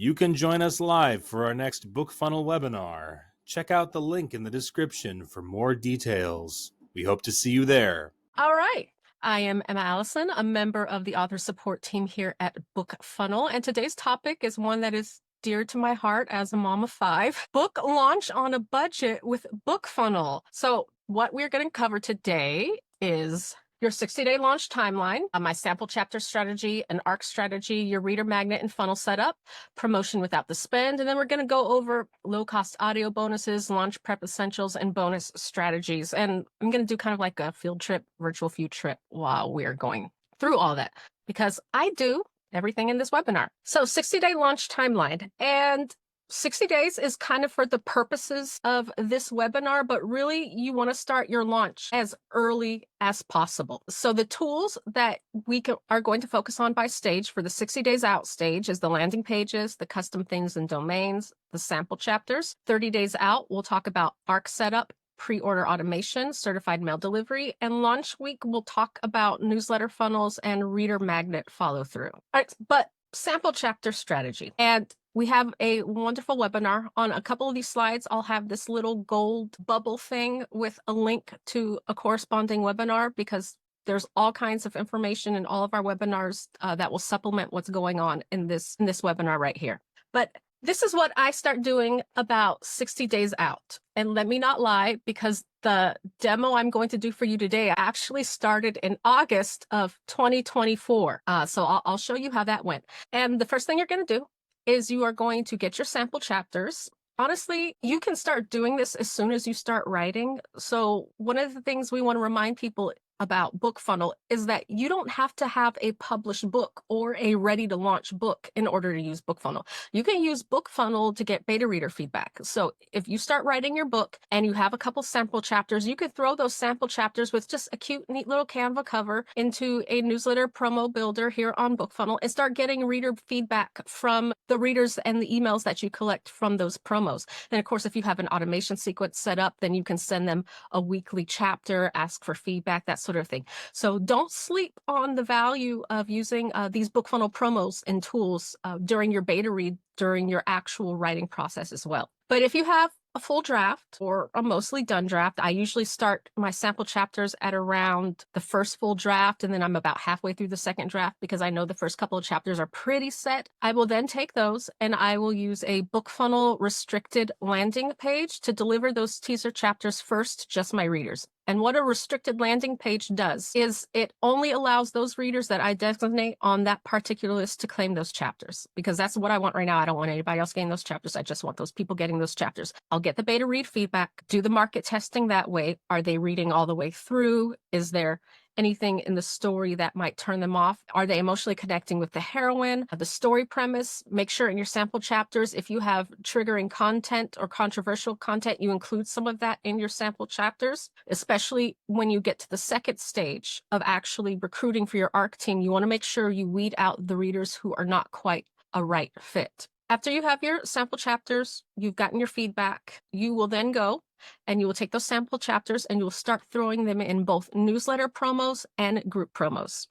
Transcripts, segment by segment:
You can join us live for our next BookFunnel webinar. Check out the link in the description for more details. We hope to see you there. All right. I am Emma Allison, a member of the author support team here at BookFunnel, and today's topic is one that is dear to my heart as a mom of 5. Book launch on a budget with BookFunnel. So what we're going to cover today is your 60-day launch timeline, my sample chapter strategy, an ARC strategy, your reader magnet and funnel setup, promotion without the spend, and then we're going to go over low-cost audio bonuses, launch prep essentials, and bonus strategies. And I'm going to do kind of like a field trip, virtual field trip while we're going through all that, because I do everything in this webinar. So 60-day launch timeline, and 60 days is kind of for the purposes of this webinar, but really you want to start your launch as early as possible. So the tools that we are going to focus on by stage for the 60 days out stage is the landing pages, the custom themes and domains, the sample chapters. 30 days out, we'll talk about ARC setup, pre-order automation, certified mail delivery, and launch week, we'll talk about newsletter funnels and reader magnet follow through. All right, but sample chapter strategy. And we have a wonderful webinar. On a couple of these slides, I'll have this little gold bubble thing with a link to a corresponding webinar, because there's all kinds of information in all of our webinars that will supplement what's going on in this webinar right here. But this is what I start doing about 60 days out. And let me not lie, because the demo I'm going to do for you today actually started in August of 2024. So I'll show you how that went. And the first thing you're going to do is you are going to get your sample chapters. Honestly, you can start doing this as soon as you start writing. So one of the things we want to remind people about BookFunnel is that you don't have to have a published book or a ready to launch book in order to use BookFunnel. You can use BookFunnel to get beta reader feedback. So if you start writing your book and you have a couple sample chapters, you could throw those sample chapters with just a cute, neat little Canva cover into a newsletter promo builder here on BookFunnel and start getting reader feedback from the readers and the emails that you collect from those promos. And of course, if you have an automation sequence set up, then you can send them a weekly chapter, ask for feedback, that sort of thing. So don't sleep on the value of using these BookFunnel promos and tools during your beta read, during your actual writing process as well. But if you have a full draft or a mostly done draft, I usually start my sample chapters at around the first full draft, and then I'm about halfway through the second draft because I know the first couple of chapters are pretty set. I will then take those and I will use a BookFunnel restricted landing page to deliver those teaser chapters first to just my readers. And what a restricted landing page does is it only allows those readers that I designate on that particular list to claim those chapters, because that's what I want right now. I don't want anybody else getting those chapters. I just want those people getting those chapters. I'll get the beta read feedback, do the market testing that way. Are they reading all the way through? Is there anything in the story that might turn them off? Are they emotionally connecting with the heroine, the story premise? Make sure in your sample chapters, if you have triggering content or controversial content, you include some of that in your sample chapters, especially when you get to the second stage of actually recruiting for your ARC team. You want to make sure you weed out the readers who are not quite a right fit. After you have your sample chapters, you've gotten your feedback, you will then go and you will take those sample chapters and you will start throwing them in both newsletter promos and group promos.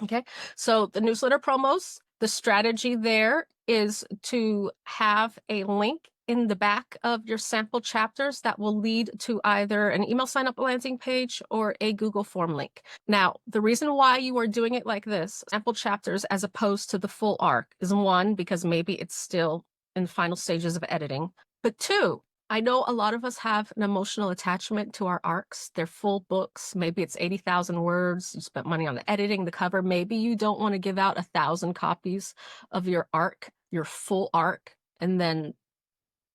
Okay, so the newsletter promos, the strategy there is to have a link in the back of your sample chapters that will lead to either an email sign up landing page or a Google form link. Now, the reason why you are doing it like this, sample chapters as opposed to the full ARC, is one, because maybe it's still in the final stages of editing, but two, I know a lot of us have an emotional attachment to our ARCs. They're full books. Maybe it's 80,000 words. You spent money on the editing, the cover. Maybe you don't want to give out 1,000 copies of your ARC, your full ARC, and then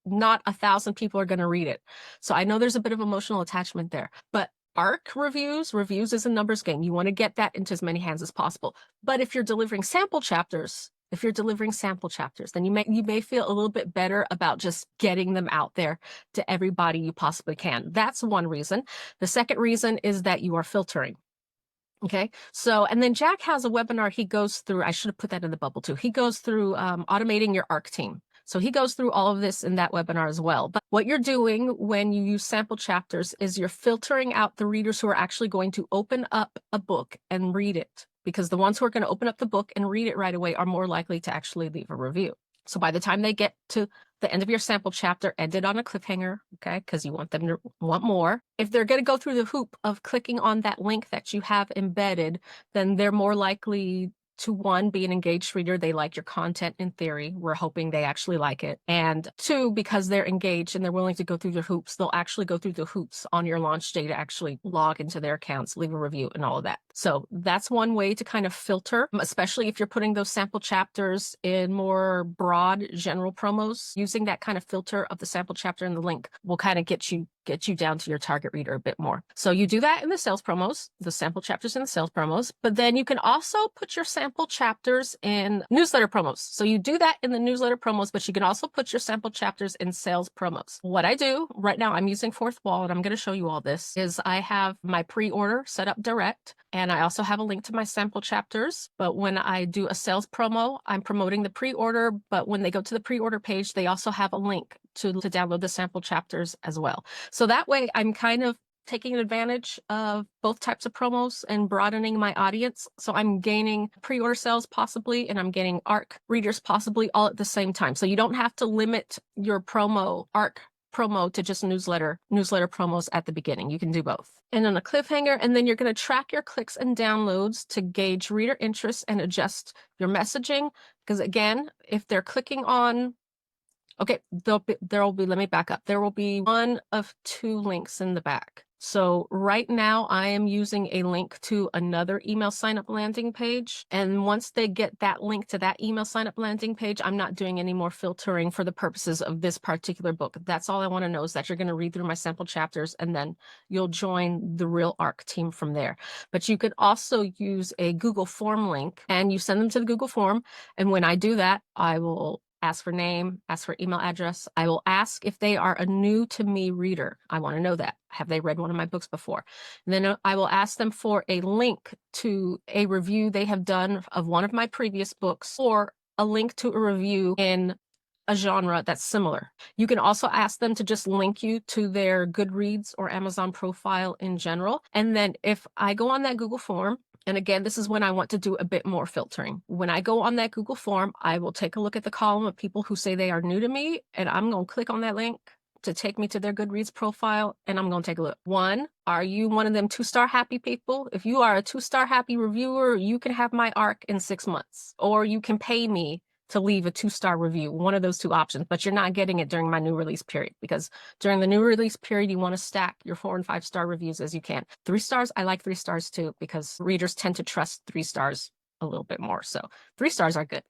not 1,000 people are going to read it. So I know there's a bit of emotional attachment there, but ARC reviews is a numbers game. You want to get that into as many hands as possible. But if you're delivering sample chapters, then you may feel a little bit better about just getting them out there to everybody you possibly can. That's one reason. The second reason is that you are filtering. Okay, so, and then Jack has a webinar he goes through. I should have put that in the bubble too. He goes through automating your ARC team. So he goes through all of this in that webinar as well. But what you're doing when you use sample chapters is you're filtering out the readers who are actually going to open up a book and read it, because the ones who are going to open up the book and read it right away are more likely to actually leave a review. So by the time they get to the end of your sample chapter, end it on a cliffhanger, okay? Because you want them to want more. If they're going to go through the hoop of clicking on that link that you have embedded, then they're more likely to, one, be an engaged reader. They like your content in theory. We're hoping they actually like it. And two, because they're engaged and they're willing to go through the hoops, they'll actually go through the hoops on your launch day to actually log into their accounts, leave a review, and all of that. So that's one way to kind of filter, especially if you're putting those sample chapters in more broad general promos. Using that kind of filter of the sample chapter and the link will kind of get you down to your target reader a bit more. So you do that in the sales promos, the sample chapters in the sales promos, but then you can also put your sample chapters in newsletter promos. So you do that in the newsletter promos, but you can also put your sample chapters in sales promos. What I do right now, I'm using Fourth Wall, and I'm going to show you all this, is I have my pre-order set up direct, and I also have a link to my sample chapters. But when I do a sales promo, I'm promoting the pre-order, but when they go to the pre-order page, they also have a link to download the sample chapters as well. So that way I'm kind of taking advantage of both types of promos and broadening my audience. So I'm gaining pre-order sales possibly, and I'm gaining ARC readers possibly all at the same time. So you don't have to limit your ARC promo to just newsletter promos at the beginning. You can do both. And then a cliffhanger, and then you're going to track your clicks and downloads to gauge reader interest and adjust your messaging. Because again, if they're clicking on, okay, let me back up. There will be one of two links in the back. So right now I am using a link to another email signup landing page. And once they get that link to that email signup landing page, I'm not doing any more filtering for the purposes of this particular book. That's all I want to know, is that you're going to read through my sample chapters and then you'll join the real ARC team from there. But you could also use a Google form link and you send them to the Google form. And when I do that, I will ask for name, ask for email address. I will ask if they are a new to me reader. I want to know that. Have they read one of my books before? And then I will ask them for a link to a review they have done of one of my previous books, or a link to a review in a genre that's similar. You can also ask them to just link you to their Goodreads or Amazon profile in general. And then if I go on that Google form, and again, this is when I want to do a bit more filtering. When I go on that Google form, I will take a look at the column of people who say they are new to me, and I'm going to click on that link to take me to their Goodreads profile, and I'm going to take a look. One, are you one of them 2-star happy people? If you are a 2-star happy reviewer, you can have my ARC in 6 months, or you can pay me to leave a 2-star review, one of those two options, but you're not getting it during my new release period, because during the new release period, you want to stack your 4- and 5-star reviews as you can. 3 stars, I like 3 stars too, because readers tend to trust 3 stars a little bit more. So 3 stars are good.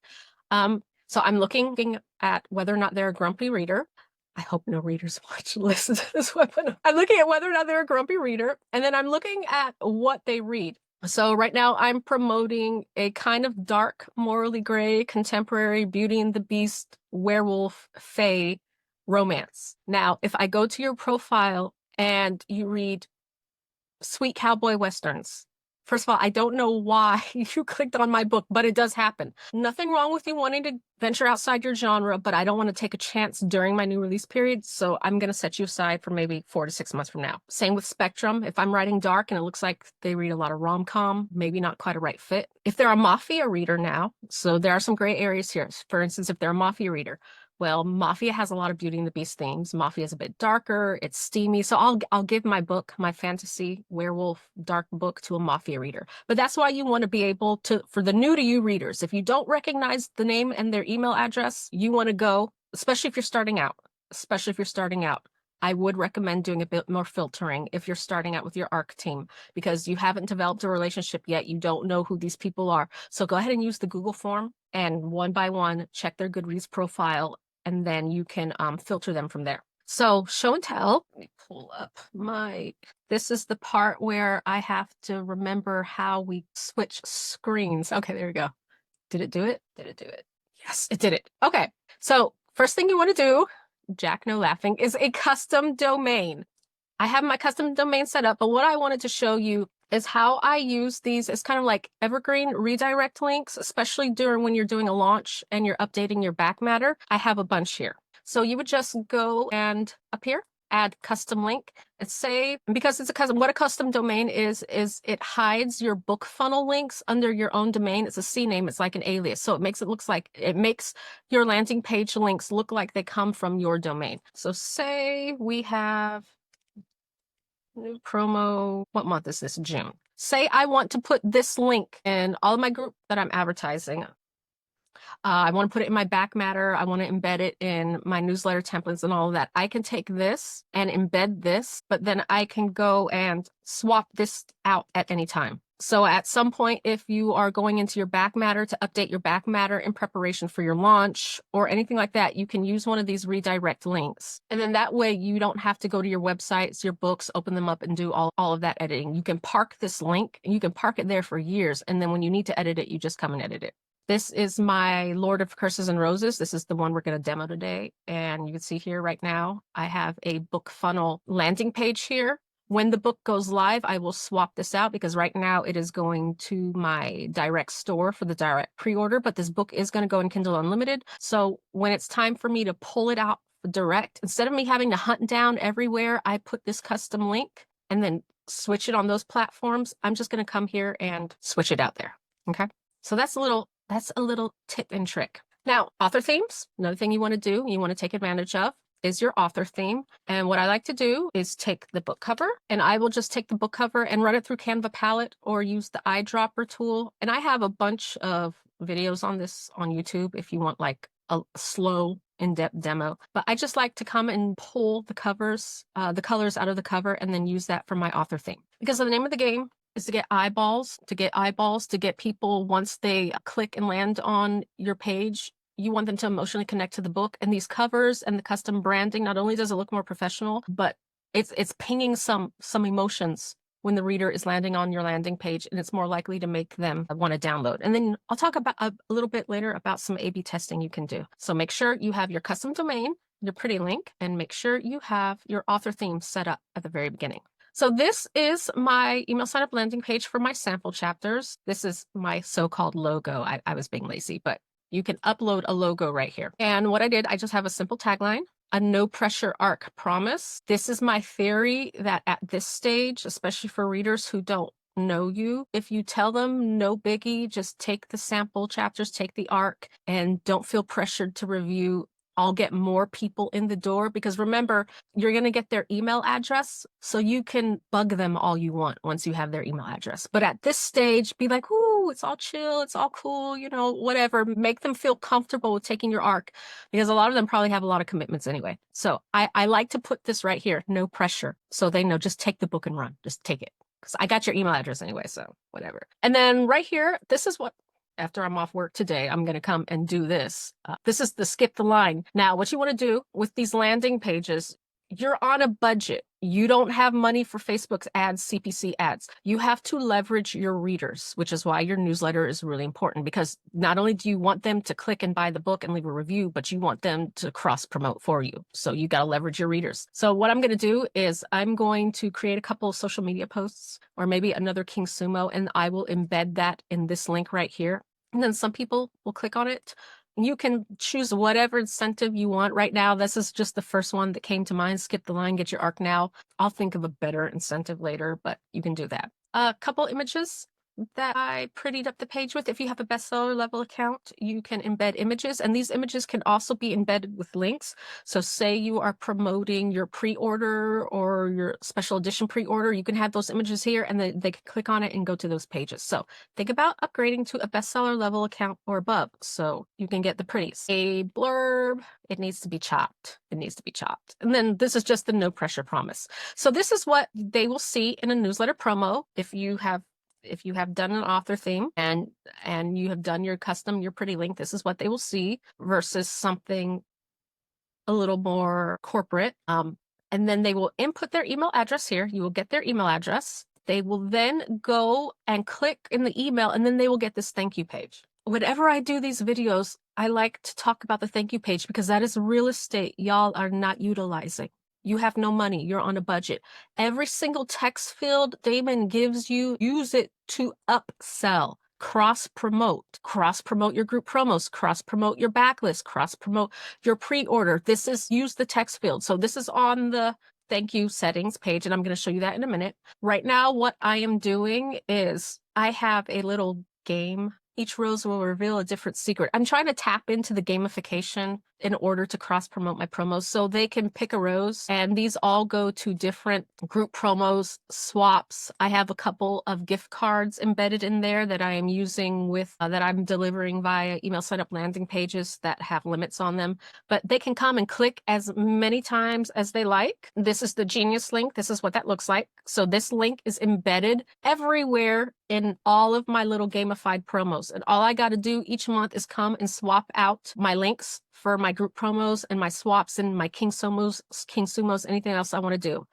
So I'm looking at whether or not they're a grumpy reader. I hope no readers watch listen to this webinar. I'm looking at whether or not they're a grumpy reader, and then I'm looking at what they read. So right now I'm promoting a kind of dark, morally gray, contemporary Beauty and the Beast, werewolf, fae romance. Now, if I go to your profile and you read sweet cowboy westerns, first of all, I don't know why you clicked on my book, but it does happen. Nothing wrong with you wanting to venture outside your genre, but I don't want to take a chance during my new release period, so I'm going to set you aside for maybe 4 to 6 months from now. Same with Spectrum. If I'm writing dark and it looks like they read a lot of rom-com, maybe not quite a right fit. If they're a Mafia reader now, so there are some gray areas here. For instance, if they're a Mafia reader, well, Mafia has a lot of Beauty and the Beast themes. Mafia is a bit darker, it's steamy. So I'll give my book, my fantasy werewolf dark book, to a Mafia reader. But that's why you want to be able to, for the new to you readers, if you don't recognize the name and their email address, you want to go, especially if you're starting out, I would recommend doing a bit more filtering if you're starting out with your ARC team, because you haven't developed a relationship yet. You don't know who these people are. So go ahead and use the Google form and one by one, check their Goodreads profile, and then you can filter them from there. So show and tell, let me pull up this is the part where I have to remember how we switch screens. Okay, there we go. Did it do it? Did it do it? Yes, it did it. Okay, so first thing you want to do, Jack no laughing, is a custom domain. I have my custom domain set up, but what I wanted to show you is how I use these as kind of like evergreen redirect links, especially during when you're doing a launch and you're updating your back matter. I have a bunch here. So you would just go and up here, add custom link and say, because it's a custom, what a custom domain is it hides your BookFunnel links under your own domain. It's a CNAME. It's like an alias. So it makes your landing page links look like they come from your domain. So say we have new promo. What month is this? June. Say I want to put this link in all of my group that I'm advertising. I want to put it in my back matter. I want to embed it in my newsletter templates and all of that. I can take this and embed this, but then I can go and swap this out at any time. So at some point, if you are going into your back matter to update your back matter in preparation for your launch or anything like that, you can use one of these redirect links. And then that way you don't have to go to your websites, your books, open them up and do all of that editing. You can park this link and you can park it there for years. And then when you need to edit it, you just come and edit it. This is my Lord of Curses and Roses. This is the one we're going to demo today. And you can see here right now, I have a BookFunnel landing page here. When the book goes live, I will swap this out because right now it is going to my direct store for the direct pre-order, but this book is going to go in Kindle Unlimited. So when it's time for me to pull it out direct, instead of me having to hunt down everywhere, I put this custom link and then switch it on those platforms. I'm just going to come here and switch it out there. Okay. So that's a little tip and trick. Now, author themes, another thing you want to take advantage of is your author theme. And what I like to do is take the book cover, and I will just take the book cover and run it through Canva Palette or use the eyedropper tool. And I have a bunch of videos on this on YouTube if you want like a slow, in-depth demo. But I just like to come and pull the colors out of the cover and then use that for my author theme. Because the name of the game is to get eyeballs, to get people once they click and land on your page. You want them to emotionally connect to the book, and these covers and the custom branding, not only does it look more professional, but it's pinging some emotions when the reader is landing on your landing page, and it's more likely to make them want to download. And then I'll talk about a little bit later about some A/B testing you can do. So make sure you have your custom domain, your pretty link, and make sure you have your author theme set up at the very beginning. So this is my email sign up landing page for my sample chapters. This is my so-called logo. I was being lazy, but you can upload a logo right here. And what I did, I just have a simple tagline, a no pressure arc promise. This is my theory that at this stage, especially for readers who don't know you, if you tell them no biggie, just take the sample chapters, take the arc, and don't feel pressured to review, I'll get more people in the door. Because remember, you're going to get their email address, so you can bug them all you want once you have their email address. But at this stage, be like, ooh, it's all chill, it's all cool, whatever. Make them feel comfortable with taking your arc, because a lot of them probably have a lot of commitments anyway. So I like to put this right here, no pressure, so they know, just take the book and run, just take it. Because I got your email address anyway, so whatever. And then right here, this is what, after I'm off work today, I'm going to come and do this. This is the skip the line. Now, what you want to do with these landing pages, you're on a budget. You don't have money for Facebook's ads, CPC ads. You have to leverage your readers, which is why your newsletter is really important, because not only do you want them to click and buy the book and leave a review, but you want them to cross promote for you. So you got to leverage your readers. So what I'm going to do is I'm going to create a couple of social media posts, or maybe another King Sumo, and I will embed that in this link right here. And then some people will click on it. You can choose whatever incentive you want. Right now, this is just the first one that came to mind. Skip the line, get your arc now. I'll think of a better incentive later, but you can do that. A couple images that I prettied up the page with. If you have a bestseller level account, you can embed images, and these images can also be embedded with links. So say you are promoting your pre-order or your special edition pre-order, you can have those images here, and they can click on it and go to those pages. So think about upgrading to a bestseller level account or above, so you can get the pretties. A blurb, it needs to be chopped. It needs to be chopped. And then this is just the no pressure promise. So this is what they will see in a newsletter promo. If you have done an author theme and you have done your pretty link, this is what they will see, versus something a little more corporate. And then they will input their email address here. You will get their email address. They will then go and click in the email, and then they will get this thank you page. Whenever I do these videos, I like to talk about the thank you page, because that is real estate y'all are not utilizing. You have no money. You're on a budget. Every single text field Damon gives you, use it to upsell, cross-promote your group promos, cross-promote your backlist, cross-promote your pre-order. Use the text field. So this is on the thank you settings page, and I'm going to show you that in a minute. Right now, what I am doing is I have a little game. Each rose will reveal a different secret. I'm trying to tap into the gamification in order to cross promote my promos. So they can pick a rose, and these all go to different group promos, swaps. I have a couple of gift cards embedded in there that I am using with that I'm delivering via email sign up landing pages that have limits on them. But they can come and click as many times as they like. This is the Genius link. This is what that looks like. So this link is embedded everywhere in all of my little gamified promos. And all I got to do each month is come and swap out my links for my group promos and my swaps and my King Sumos, anything else I want to do.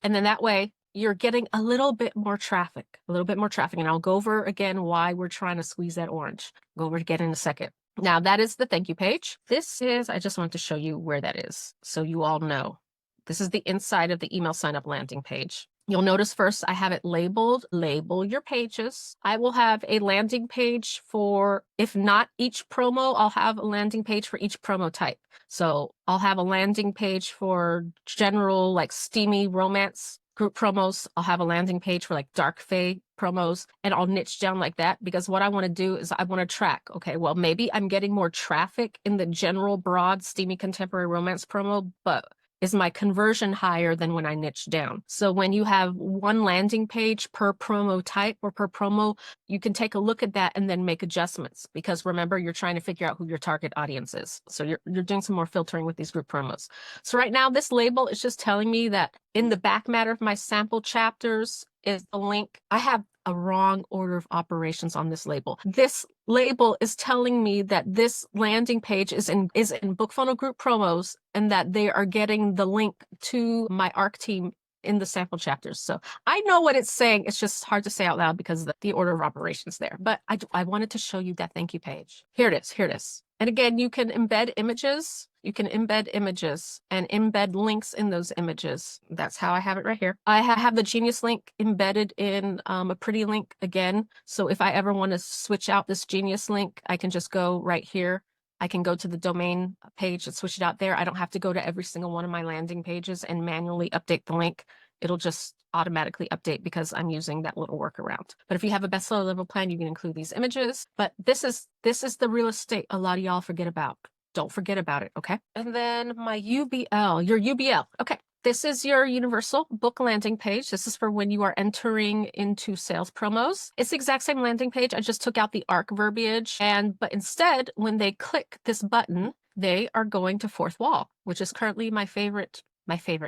And then that way you're getting a little bit more traffic. And I'll go over again why we're trying to squeeze that orange. Go over again in a second. Now that is the thank you page. I just want to show you where that is so you all know. This is the inside of the email sign up landing page. You'll notice first I have it labeled, label your pages. I will have a landing page for, if not each promo, I'll have a landing page for each promo type. So I'll have a landing page for general, like steamy romance group promos. I'll have a landing page for like dark fae promos, and I'll niche down like that because what I want to do is I want to track, okay, well, maybe I'm getting more traffic in the general broad steamy contemporary romance promo, but is my conversion higher than when I niche down? So when you have one landing page per promo type or per promo, you can take a look at that and then make adjustments because remember, you're trying to figure out who your target audience is. So you're doing some more filtering with these group promos. So right now, this label is just telling me that in the back matter of my sample chapters is the link. I have a wrong order of operations on this label. This label is telling me that this landing page is in BookFunnel group promos and that they are getting the link to my ARC team in the sample chapters. So I know what it's saying. It's just hard to say out loud because of the order of operations there. But I wanted to show you that thank you page. Here it is. And again, you can embed images. You can embed images and embed links in those images. That's how I have it right here. I have the Genius link embedded in a pretty link again. So if I ever want to switch out this Genius link, I can just go right here. I can go to the domain page and switch it out there. I don't have to go to every single one of my landing pages and manually update the link. It'll just automatically update because I'm using that little workaround. But if you have a bestseller level plan, you can include these images. But this is the real estate a lot of y'all forget about. Don't forget about it, okay? And then my UBL, your UBL. Okay, this is your universal book landing page. This is for when you are entering into sales promos. It's the exact same landing page. I just took out the ARC verbiage, but instead, when they click this button, they are going to fourth wall, which is currently my favorite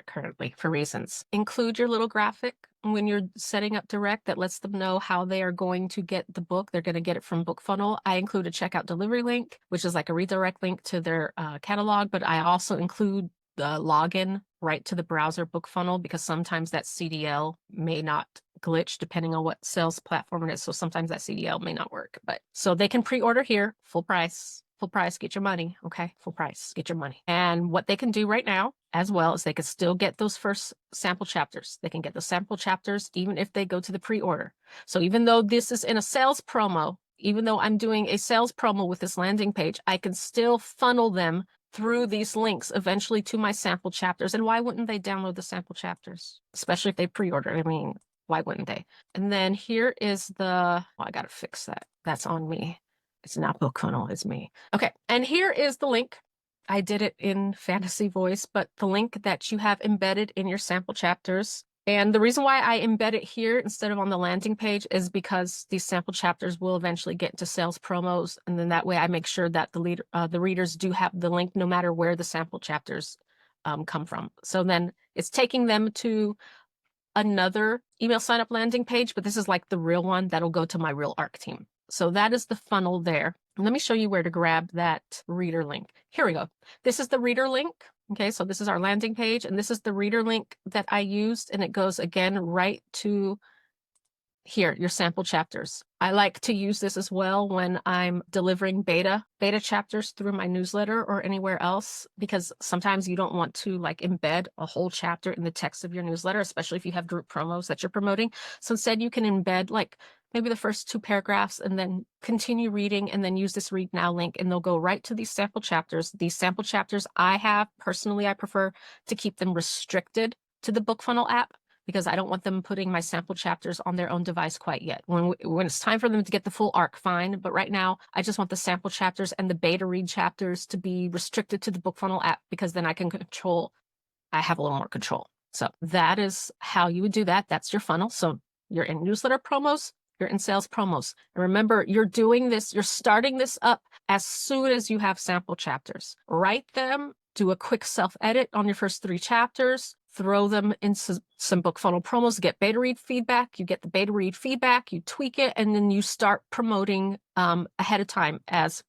currently for reasons. Include your little graphic when you're setting up direct that lets them know how they are going to get the book. They're going to get it from BookFunnel. I include a checkout delivery link, which is like a redirect link to their catalog, but I also include the login right to the browser BookFunnel because sometimes that CDL may not glitch depending on what sales platform it is. So sometimes that CDL may not work, but so they can pre-order here, full price, get your money. Okay. Full price, get your money. And what they can do right now as well is they can still get those first sample chapters. They can get the sample chapters even if they go to the pre-order. So even though this is in a sales promo, even though I'm doing a sales promo with this landing page, I can still funnel them through these links eventually to my sample chapters. And why wouldn't they download the sample chapters? Especially if they pre-order. I mean, why wouldn't they? And then here is I got to fix that. That's on me. It's not BookFunnel, it's me. Okay, and here is the link. I did it in fantasy voice, but the link that you have embedded in your sample chapters. And the reason why I embed it here instead of on the landing page is because these sample chapters will eventually get into sales promos. And then that way I make sure that the readers do have the link no matter where the sample chapters come from. So then it's taking them to another email sign up landing page, but this is like the real one that'll go to my real ARC team. So that is the funnel there. Let me show you where to grab that reader link. Here we go. This is the reader link. Okay, so this is our landing page, and this is the reader link that I used, and it goes again right to here, your sample chapters. I like to use this as well when I'm delivering beta chapters through my newsletter or anywhere else, because sometimes you don't want to like embed a whole chapter in the text of your newsletter, especially if you have group promos that you're promoting. So instead you can embed like maybe the first 2 paragraphs and then continue reading and then use this read now link, and they'll go right to these sample chapters. These sample chapters I prefer to keep them restricted to the BookFunnel app because I don't want them putting my sample chapters on their own device quite yet. When it's time for them to get the full arc, fine. But right now, I just want the sample chapters and the beta read chapters to be restricted to the BookFunnel app because then I have a little more control. So that is how you would do that. That's your funnel. So you're in newsletter promos, you're in sales promos. And remember, you're starting this up as soon as you have sample chapters. Write them, do a quick self-edit on your first 3 chapters, throw them into some BookFunnel promos, get beta read feedback. You get the beta read feedback, you tweak it, and then you start promoting ahead of time as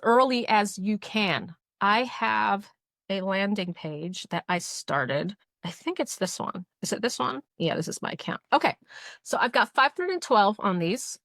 early as you can. I have a landing page that I started. I think it's this one. Is it this one? Yeah, this is my account. Okay, so I've got 512 on these.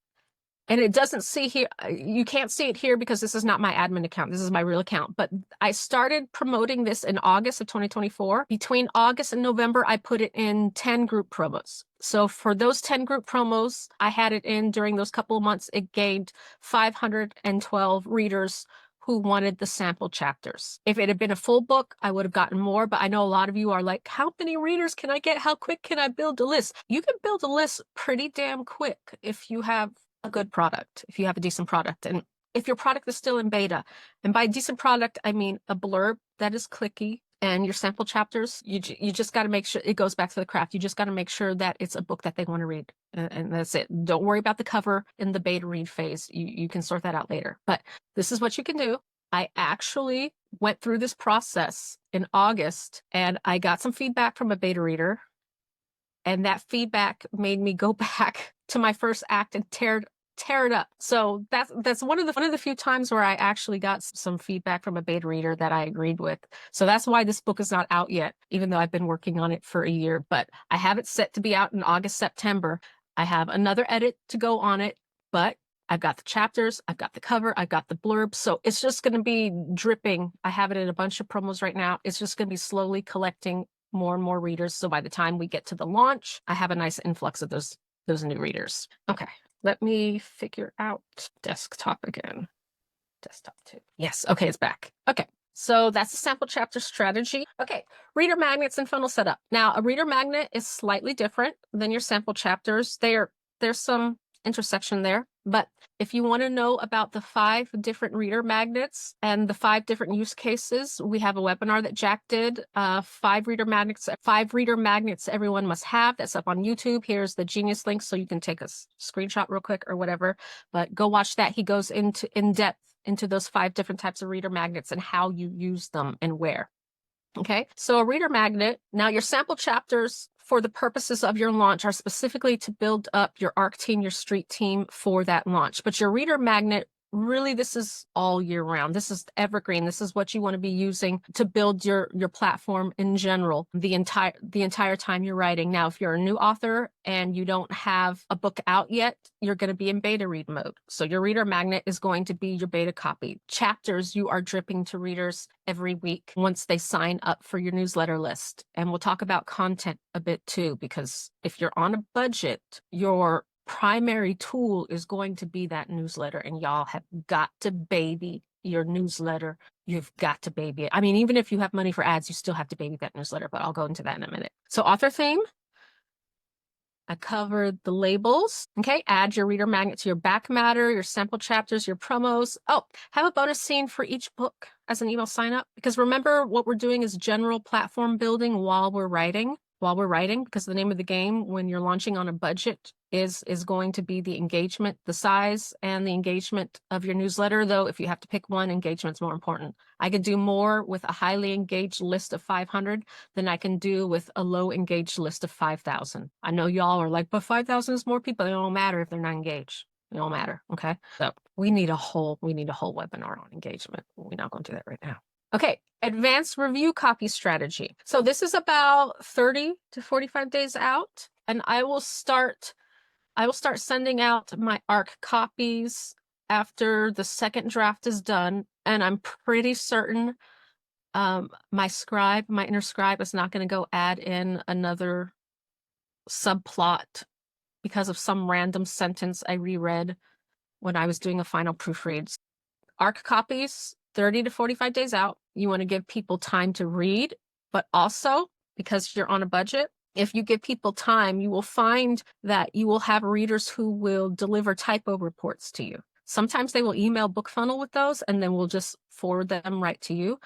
And it doesn't see here, you can't see it here because this is not my admin account. This is my real account. But I started promoting this in August of 2024. Between August and November, I put it in 10 group promos. So for those 10 group promos, I had it in during those couple of months. It gained 512 readers who wanted the sample chapters. If it had been a full book, I would have gotten more, but I know a lot of you are like, how many readers can I get? How quick can I build a list? You can build a list pretty damn quick if you have a good product, if you have a decent product, and if your product is still in beta. And by decent product, I mean a blurb that is clicky, and your sample chapters, you just got to make sure, it goes back to the craft. You just got to make sure that it's a book that they want to read. And that's it. Don't worry about the cover in the beta read phase. You can sort that out later. But this is what you can do. I actually went through this process in August, and I got some feedback from a beta reader. And that feedback made me go back to my first act and tear it up. So that's one of the few times where I actually got some feedback from a beta reader that I agreed with. So that's why this book is not out yet, even though I've been working on it for a year. But I have it set to be out in August, September. I have another edit to go on it, but I've got the chapters, I've got the cover, I've got the blurb. So it's just going to be dripping. I have it in a bunch of promos right now. It's just going to be slowly collecting more and more readers. So by the time we get to the launch, I have a nice influx of those new readers. Okay, let me figure out desktop again. Desktop 2. Yes, okay, it's back. Okay, so that's the sample chapter strategy. Okay, reader magnets and funnel setup. Now, a reader magnet is slightly different than your sample chapters. There's some intersection there, but if you want to know about the 5 different reader magnets and the 5 different use cases, we have a webinar that Jack did, 5 reader magnets everyone must have. That's up on YouTube. Here's the Genius link so you can take a screenshot real quick or whatever, but go watch that. He goes in depth into those 5 different types of reader magnets and how you use them and where. Okay, so a reader magnet. Now your sample chapters for the purposes of your launch are specifically to build up your ARC team, your street team for that launch. But your reader magnet, really, this is all year round. This is evergreen. This is what you want to be using to build your platform in general, the entire time you're writing. Now, if you're a new author and you don't have a book out yet, you're going to be in beta read mode. So your reader magnet is going to be your beta copy. Chapters you are dripping to readers every week once they sign up for your newsletter list. And we'll talk about content a bit too, because if you're on a budget, your primary tool is going to be that newsletter, and y'all have got to baby your newsletter. You've got to baby it. I mean, even if you have money for ads, you still have to baby that newsletter, but I'll go into that in a minute. So author theme, I covered the labels. Okay, add your reader magnet to your back matter, your sample chapters, your promos. Oh, have a bonus scene for each book as an email sign up, because remember, what we're doing is general platform building while we're writing, because the name of the game when you're launching on a budget is going to be the engagement, the size and the engagement of your newsletter. Though if you have to pick one, engagement's more important. I could do more with a highly engaged list of 500 than I can do with a low engaged list of 5,000. I know y'all are like, but 5,000 is more people. It don't matter if they're not engaged. It don't matter. Okay, so we need a whole webinar on engagement. We're not going to do that right now. Okay, advanced review copy strategy. So this is about 30 to 45 days out, and I will start sending out my ARC copies after the second draft is done, and I'm pretty certain my inner scribe is not going to go add in another subplot because of some random sentence I reread when I was doing a final proofread. ARC copies, 30 to 45 days out. You want to give people time to read, but also because you're on a budget. If you give people time, you will find that you will have readers who will deliver typo reports to you. Sometimes they will email BookFunnel with those, and then we'll just forward them right to you.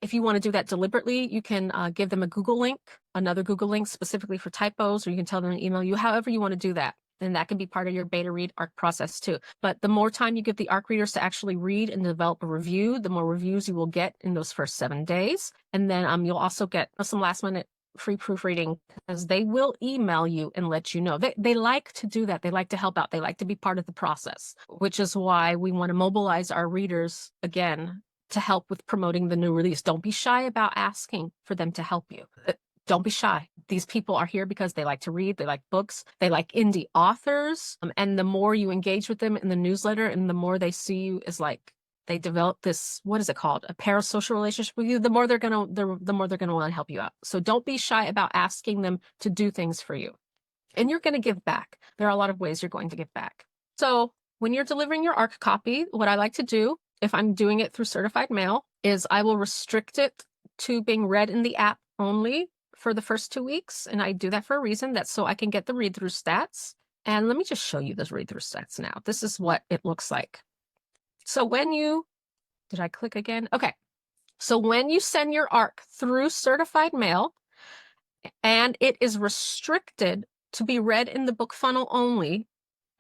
If you want to do that deliberately, you can give them a Google link, another Google link specifically for typos, or you can tell them to email you, however you want to do that. And that can be part of your beta read ARC process too. But the more time you give the ARC readers to actually read and develop a review, the more reviews you will get in those first 7 days. And then you'll also get some last minute free proofreading, because they will email you and let you know. They like to do that. They like to help out. They like to be part of the process, which is why we want to mobilize our readers again to help with promoting the new release. Don't be shy about asking for them to help you. Don't be shy. These people are here because they like to read, they like books, they like indie authors. And the more you engage with them in the newsletter and the more they see you as like, they develop this, what is it called? A parasocial relationship with you, the more they're gonna want to help you out. So don't be shy about asking them to do things for you. And you're gonna give back. There are a lot of ways you're going to give back. So when you're delivering your ARC copy, what I like to do, if I'm doing it through certified mail, is I will restrict it to being read in the app only for the first 2 weeks. And I do that for a reason. That's so I can get the read-through stats. And let me just show you those read-through stats now. This is what it looks like. So when you, did I click again? Okay. So when you send your ARC through certified mail and it is restricted to be read in the BookFunnel only,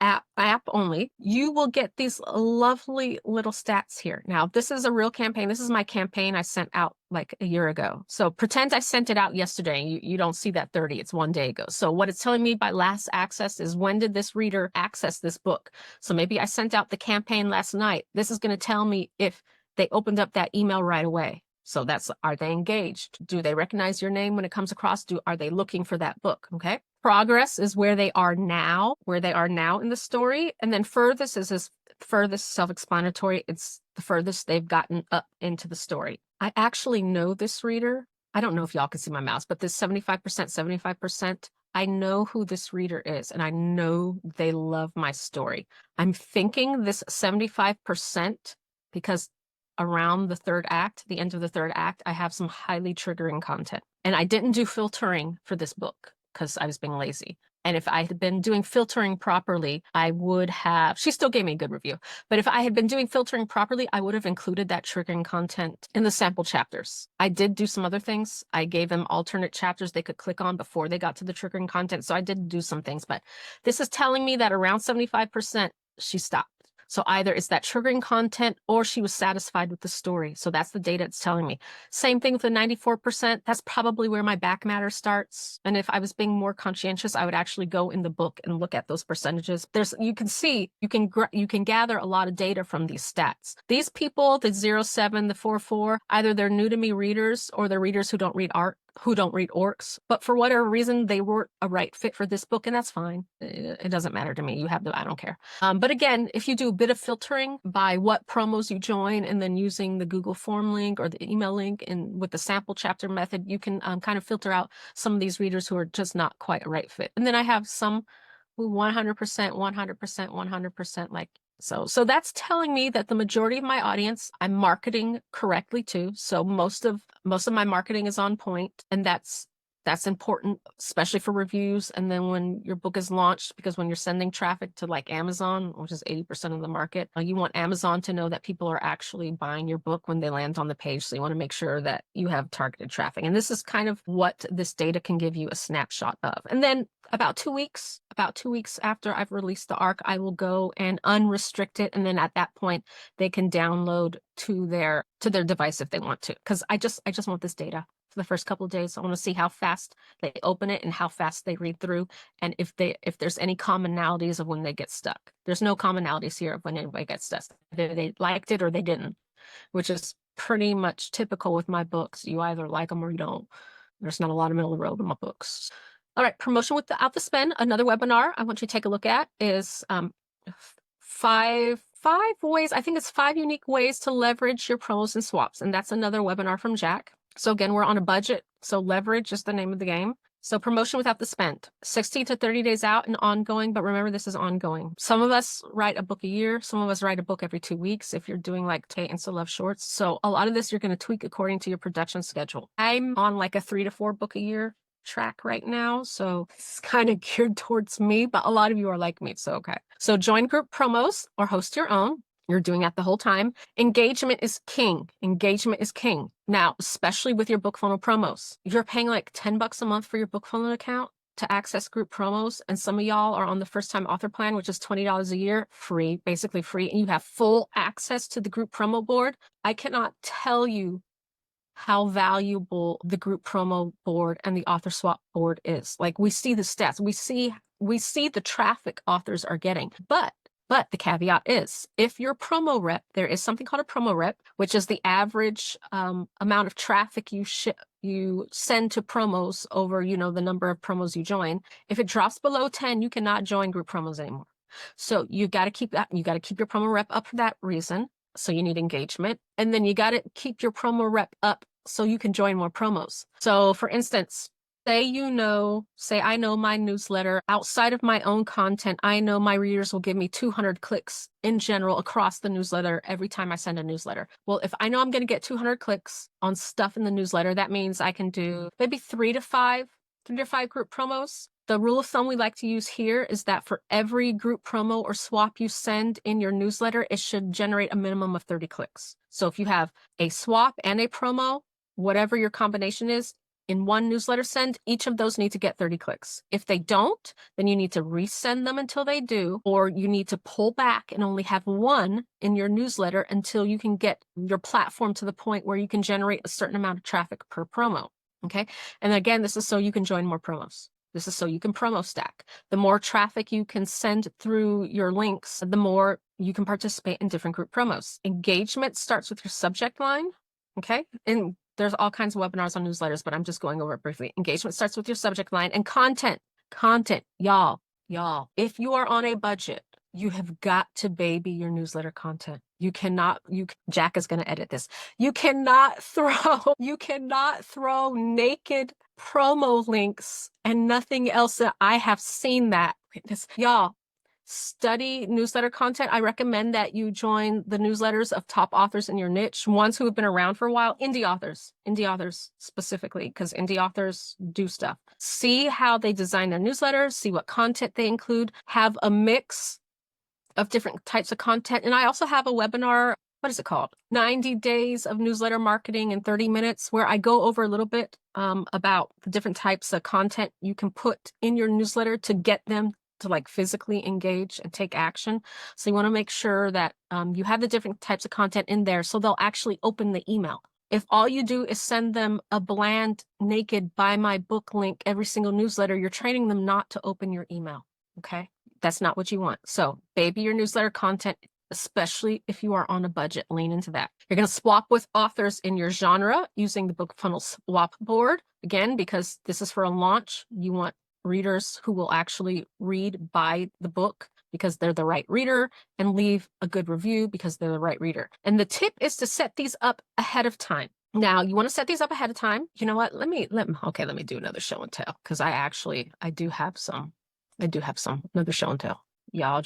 app only, you will get these lovely little stats here. Now, this is a real campaign. This is my campaign I sent out like a year ago. So pretend I sent it out yesterday. You don't see that 30, it's 1 day ago. So what it's telling me by last access is when did this reader access this book? So maybe I sent out the campaign last night. This is going to tell me if they opened up that email right away. So that's, are they engaged? Do they recognize your name when it comes across? Are they looking for that book? Okay. Progress is where they are now in the story. And then furthest is furthest self-explanatory. It's the furthest they've gotten up into the story. I actually know this reader. I don't know if y'all can see my mouse, but this 75%, I know who this reader is, and I know they love my story. I'm thinking this 75% because around the third act, the end of the third act, I have some highly triggering content. And I didn't do filtering for this book because I was being lazy. And if I had been doing filtering properly, I would have, she still gave me a good review, but if I had been doing filtering properly, I would have included that triggering content in the sample chapters. I did do some other things. I gave them alternate chapters they could click on before they got to the triggering content. So I did do some things, but this is telling me that around 75%, she stopped. So either it's that triggering content or she was satisfied with the story. So that's the data it's telling me. Same thing with the 94%. That's probably where my back matter starts. And if I was being more conscientious, I would actually go in the book and look at those percentages. You can see, you can gather a lot of data from these stats. These people, the 07, the 44, either they're new to me readers or they're readers who don't read art, who don't read orcs, but for whatever reason, they weren't a right fit for this book, and that's fine. It doesn't matter to me. I don't care. But again, if you do a bit of filtering by what promos you join and then using the Google form link or the email link and with the sample chapter method, you can kind of filter out some of these readers who are just not quite a right fit. And then I have some who 100%, like so that's telling me that the majority of my audience I'm marketing correctly to. So most of my marketing is on point, and that's important, especially for reviews. And then when your book is launched, because when you're sending traffic to like Amazon, which is 80% of the market, you want Amazon to know that people are actually buying your book when they land on the page. So you want to make sure that you have targeted traffic. And this is kind of what this data can give you a snapshot of. And then about 2 weeks after I've released the ARC, I will go and unrestrict it. And then at that point, they can download to their device if they want to. Because I just want this data for the first couple of days. I want to see how fast they open it and how fast they read through. And if there's any commonalities of when they get stuck. There's no commonalities here of when anybody gets stuck. Either they liked it or they didn't, which is pretty much typical with my books. You either like them or you don't. There's not a lot of middle of the road in my books. All right, promotion without the spend. Another webinar I want you to take a look at is 5 ways. I think it's 5 unique ways to leverage your promos and swaps. And that's another webinar from Jack. So again, we're on a budget. So leverage is the name of the game. So promotion without the spend, 60 to 30 days out and ongoing. But remember, this is ongoing. Some of us write a book a year. Some of us write a book every 2 weeks if you're doing like Tay and Still Love Shorts. So a lot of this you're going to tweak according to your production schedule. I'm on like a 3 to 4 book a year track right now. So it's kind of geared towards me, but a lot of you are like me. So, okay. So join group promos or host your own. You're doing that the whole time. Engagement is king. Engagement is king. Now, especially with your BookFunnel promos, you're paying like $10 a month for your BookFunnel account to access group promos. And some of y'all are on the first time author plan, which is $20 a year, free, basically free. And you have full access to the group promo board. I cannot tell you how valuable the group promo board and the author swap board is. Like, we see the stats, we see the traffic authors are getting, but the caveat is, if your promo rep, there is something called a promo rep, which is the average amount of traffic you send to promos over, the number of promos you join. If it drops below 10, you cannot join group promos anymore. So you got to keep that. You got to keep your promo rep up for that reason. So you need engagement. And then you got to keep your promo rep up so you can join more promos. So for instance, say I know my newsletter, outside of my own content, I know my readers will give me 200 clicks in general across the newsletter every time I send a newsletter. Well, if I know I'm going to get 200 clicks on stuff in the newsletter, that means I can do maybe 3 to 5 group promos. The rule of thumb we like to use here is that for every group promo or swap you send in your newsletter, it should generate a minimum of 30 clicks. So if you have a swap and a promo, whatever your combination is, in one newsletter send, each of those need to get 30 clicks. If they don't, then you need to resend them until they do, or you need to pull back and only have one in your newsletter until you can get your platform to the point where you can generate a certain amount of traffic per promo. Okay. And again, this is so you can join more promos. This is so you can promo stack. The more traffic you can send through your links, the more you can participate in different group promos. Engagement starts with your subject line. Okay. And there's all kinds of webinars on newsletters, but I'm just going over it briefly. Engagement starts with your subject line and content. Y'all, if you are on a budget, you have got to baby your newsletter content. Jack is going to edit this. You cannot throw naked promo links and nothing else. I have seen that. Y'all, study newsletter content. I recommend that you join the newsletters of top authors in your niche, ones who have been around for a while, indie authors specifically, because indie authors do stuff. See how they design their newsletters, see what content they include, have a mix of different types of content. And I also have a webinar, what is it called? 90 Days of Newsletter Marketing in 30 Minutes, where I go over a little bit about the different types of content you can put in your newsletter to get them to like physically engage and take action. So you want to make sure that you have the different types of content in there so they'll actually open the email. If all you do is send them a bland, naked, buy my book link every single newsletter, you're training them not to open your email. Okay. That's not what you want. So baby your newsletter content, especially if you are on a budget, lean into that. You're going to swap with authors in your genre using the BookFunnel swap board. Again, because this is for a launch, you want readers who will actually buy the book because they're the right reader, and leave a good review because they're the right reader. And the tip is to set these up ahead of time. Now, you want to set these up ahead of time. You know what? Let me do another show and tell, because I do have some another show and tell. Y'all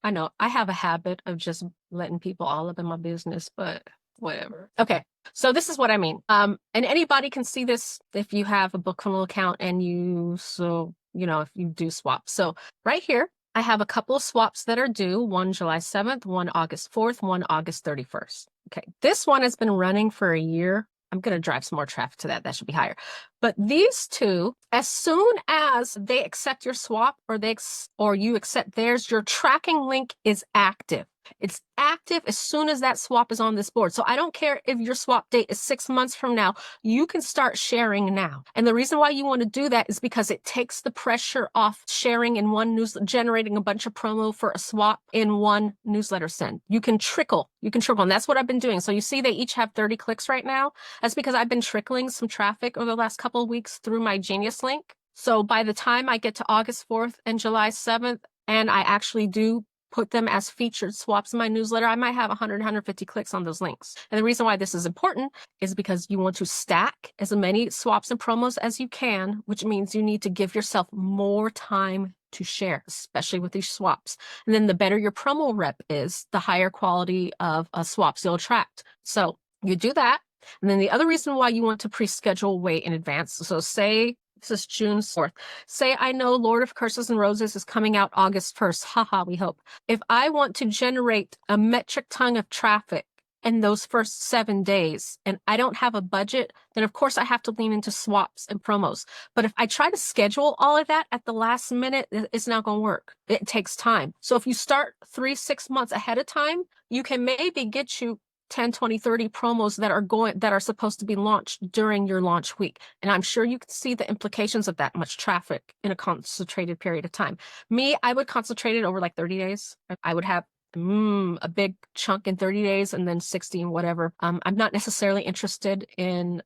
I know I have a habit of just letting people all up in my business, but whatever. Okay. So this is what I mean. And anybody can see this if you have a BookFunnel account and if you do swap. So right here, I have a couple of swaps that are due, one July 7th, one August 4th, one August 31st. Okay. This one has been running for a year. I'm going to drive some more traffic to that. That should be higher. But these two, as soon as they accept your swap or you accept theirs, your tracking link is active. It's active as soon as that swap is on this board. So I don't care if your swap date is 6 months from now, you can start sharing now. And the reason why you want to do that is because it takes the pressure off sharing in one generating a bunch of promo for a swap in one newsletter send. You can trickle, and that's what I've been doing. So you see they each have 30 clicks right now. That's because I've been trickling some traffic over the last couple of weeks through my Genius link. So by the time I get to August 4th and July 7th, and I actually do put them as featured swaps in my newsletter, I might have 100, 150 clicks on those links. And the reason why this is important is because you want to stack as many swaps and promos as you can, which means you need to give yourself more time to share, especially with these swaps. And then the better your promo rep is, the higher quality of swaps you'll attract. So you do that. And then the other reason why you want to pre-schedule way in advance. So say this is June 4th. Say I know Lord of Curses and Roses is coming out August 1st. Haha, we hope. If I want to generate a metric ton of traffic in those first 7 days and I don't have a budget, then of course I have to lean into swaps and promos. But if I try to schedule all of that at the last minute, it's not going to work. It takes time. So if you start 3-6 months ahead of time, you can maybe get you 10, 20, 30 promos that are supposed to be launched during your launch week. And I'm sure you can see the implications of that much traffic in a concentrated period of time. Me, I would concentrate it over like 30 days. I would have a big chunk in 30 days and then 60 and whatever. I'm not necessarily interested in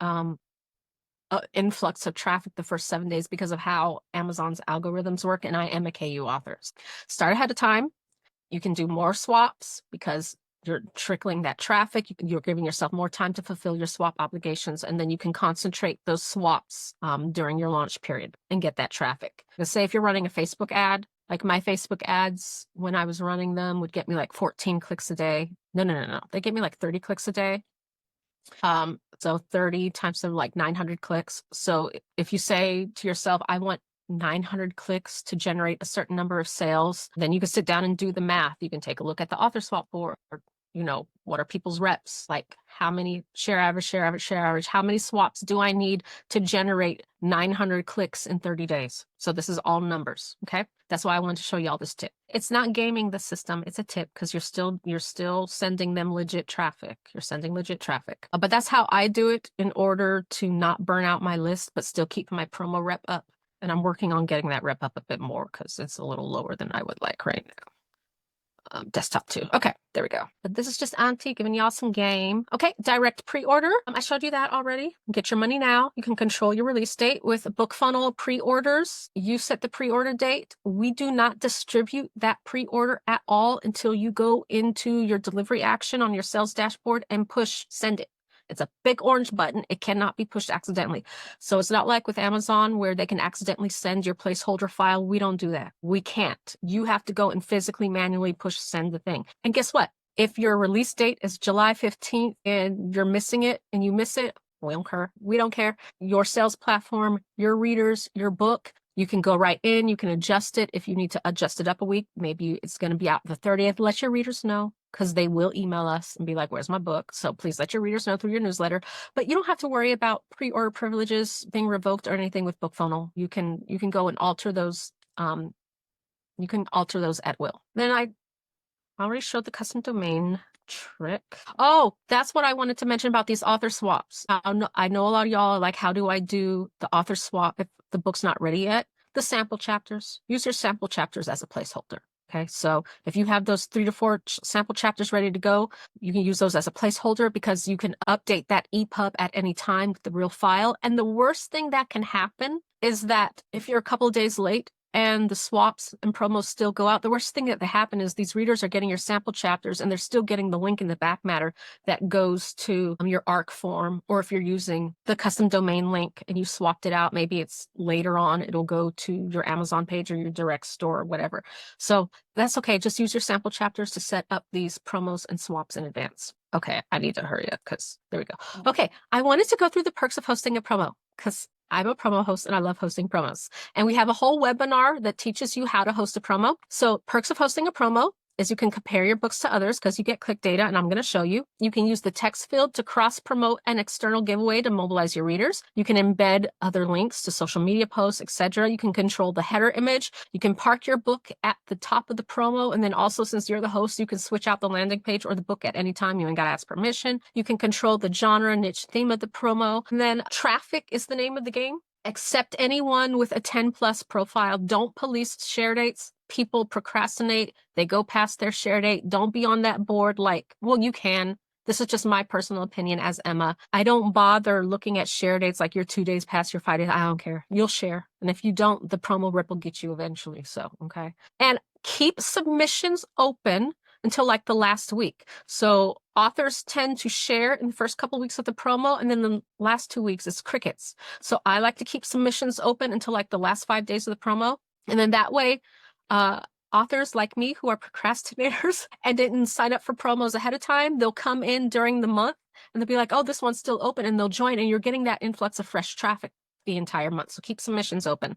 influx of traffic the first 7 days because of how Amazon's algorithms work. And I am a KU author. Start ahead of time. You can do more swaps because you're trickling that traffic. You're giving yourself more time to fulfill your swap obligations. And then you can concentrate those swaps during your launch period and get that traffic. Let's say if you're running a Facebook ad, like my Facebook ads, when I was running them, would get me like 14 clicks a day. No. They get me like 30 clicks a day. So 30 times like 900 clicks. So if you say to yourself, I want 900 clicks to generate a certain number of sales, then you can sit down and do the math. You can take a look at the author swap board. What are people's reps? Like how many share average, how many swaps do I need to generate 900 clicks in 30 days? So this is all numbers. Okay. That's why I wanted to show you all this tip. It's not gaming the system. It's a tip because you're still sending them legit traffic. You're sending legit traffic. But that's how I do it in order to not burn out my list, but still keep my promo rep up. And I'm working on getting that rep up a bit more because it's a little lower than I would like right now. Desktop too. Okay, there we go. But this is just Auntie giving y'all some game. Okay, direct pre-order. I showed you that already. Get your money now. You can control your release date with BookFunnel pre-orders. You set the pre-order date. We do not distribute that pre-order at all until you go into your delivery action on your sales dashboard and push send it. It's a big orange button. It cannot be pushed accidentally. So it's not like with Amazon where they can accidentally send your placeholder file. We don't do that. We can't. You have to go and physically manually push send the thing. And guess what? If your release date is July 15th and you're missing it and you miss it, we don't care. We don't care. Your sales platform, your readers, your book, you can go right in. You can adjust it. If you need to adjust it up a week, maybe it's going to be out the 30th. Let your readers know, because they will email us and be like, where's my book? So please let your readers know through your newsletter. But you don't have to worry about pre-order privileges being revoked or anything with BookFunnel. You can go and alter those. You can alter those at will. Then I already showed the custom domain trick. Oh, that's what I wanted to mention about these author swaps. I know a lot of y'all are like, how do I do the author swap if the book's not ready yet? The sample chapters. Use your sample chapters as a placeholder. Okay, so if you have those 3 to 4 sample chapters ready to go, you can use those as a placeholder because you can update that EPUB at any time with the real file. And the worst thing that can happen is that if you're a couple of days late and the swaps and promos still go out, the worst thing that happen is these readers are getting your sample chapters and they're still getting the link in the back matter that goes to your ARC form. Or if you're using the custom domain link and you swapped it out, maybe it's later on, it'll go to your Amazon page or your direct store or whatever. So that's okay. Just use your sample chapters to set up these promos and swaps in advance. Okay, I need to hurry up because there we go. Okay, I wanted to go through the perks of hosting a promo because I'm a promo host and I love hosting promos. And we have a whole webinar that teaches you how to host a promo. So perks of hosting a promo is you can compare your books to others because you get click data, and I'm going to show you. You can use the text field to cross-promote an external giveaway to mobilize your readers. You can embed other links to social media posts, etc. You can control the header image. You can park your book at the top of the promo, and then also, since you're the host, you can switch out the landing page or the book at any time. You ain't got to ask permission. You can control the genre, niche, theme of the promo. And then traffic is the name of the game. Accept anyone with a 10+ profile. Don't police share dates. People procrastinate. They go past their share date. Don't be on that board like, well, you can. This is just my personal opinion as Emma. I don't bother looking at share dates like you're 2 days past your 5 days. I don't care. You'll share. And if you don't, the promo rip will get you eventually. So, okay. And keep submissions open until like the last week. So authors tend to share in the first couple of weeks of the promo, and then the last 2 weeks is crickets. So I like to keep submissions open until like the last 5 days of the promo. And then that way, authors like me who are procrastinators and didn't sign up for promos ahead of time, they'll come in during the month and they'll be like, oh, this one's still open, and they'll join, and you're getting that influx of fresh traffic the entire month. So keep submissions open.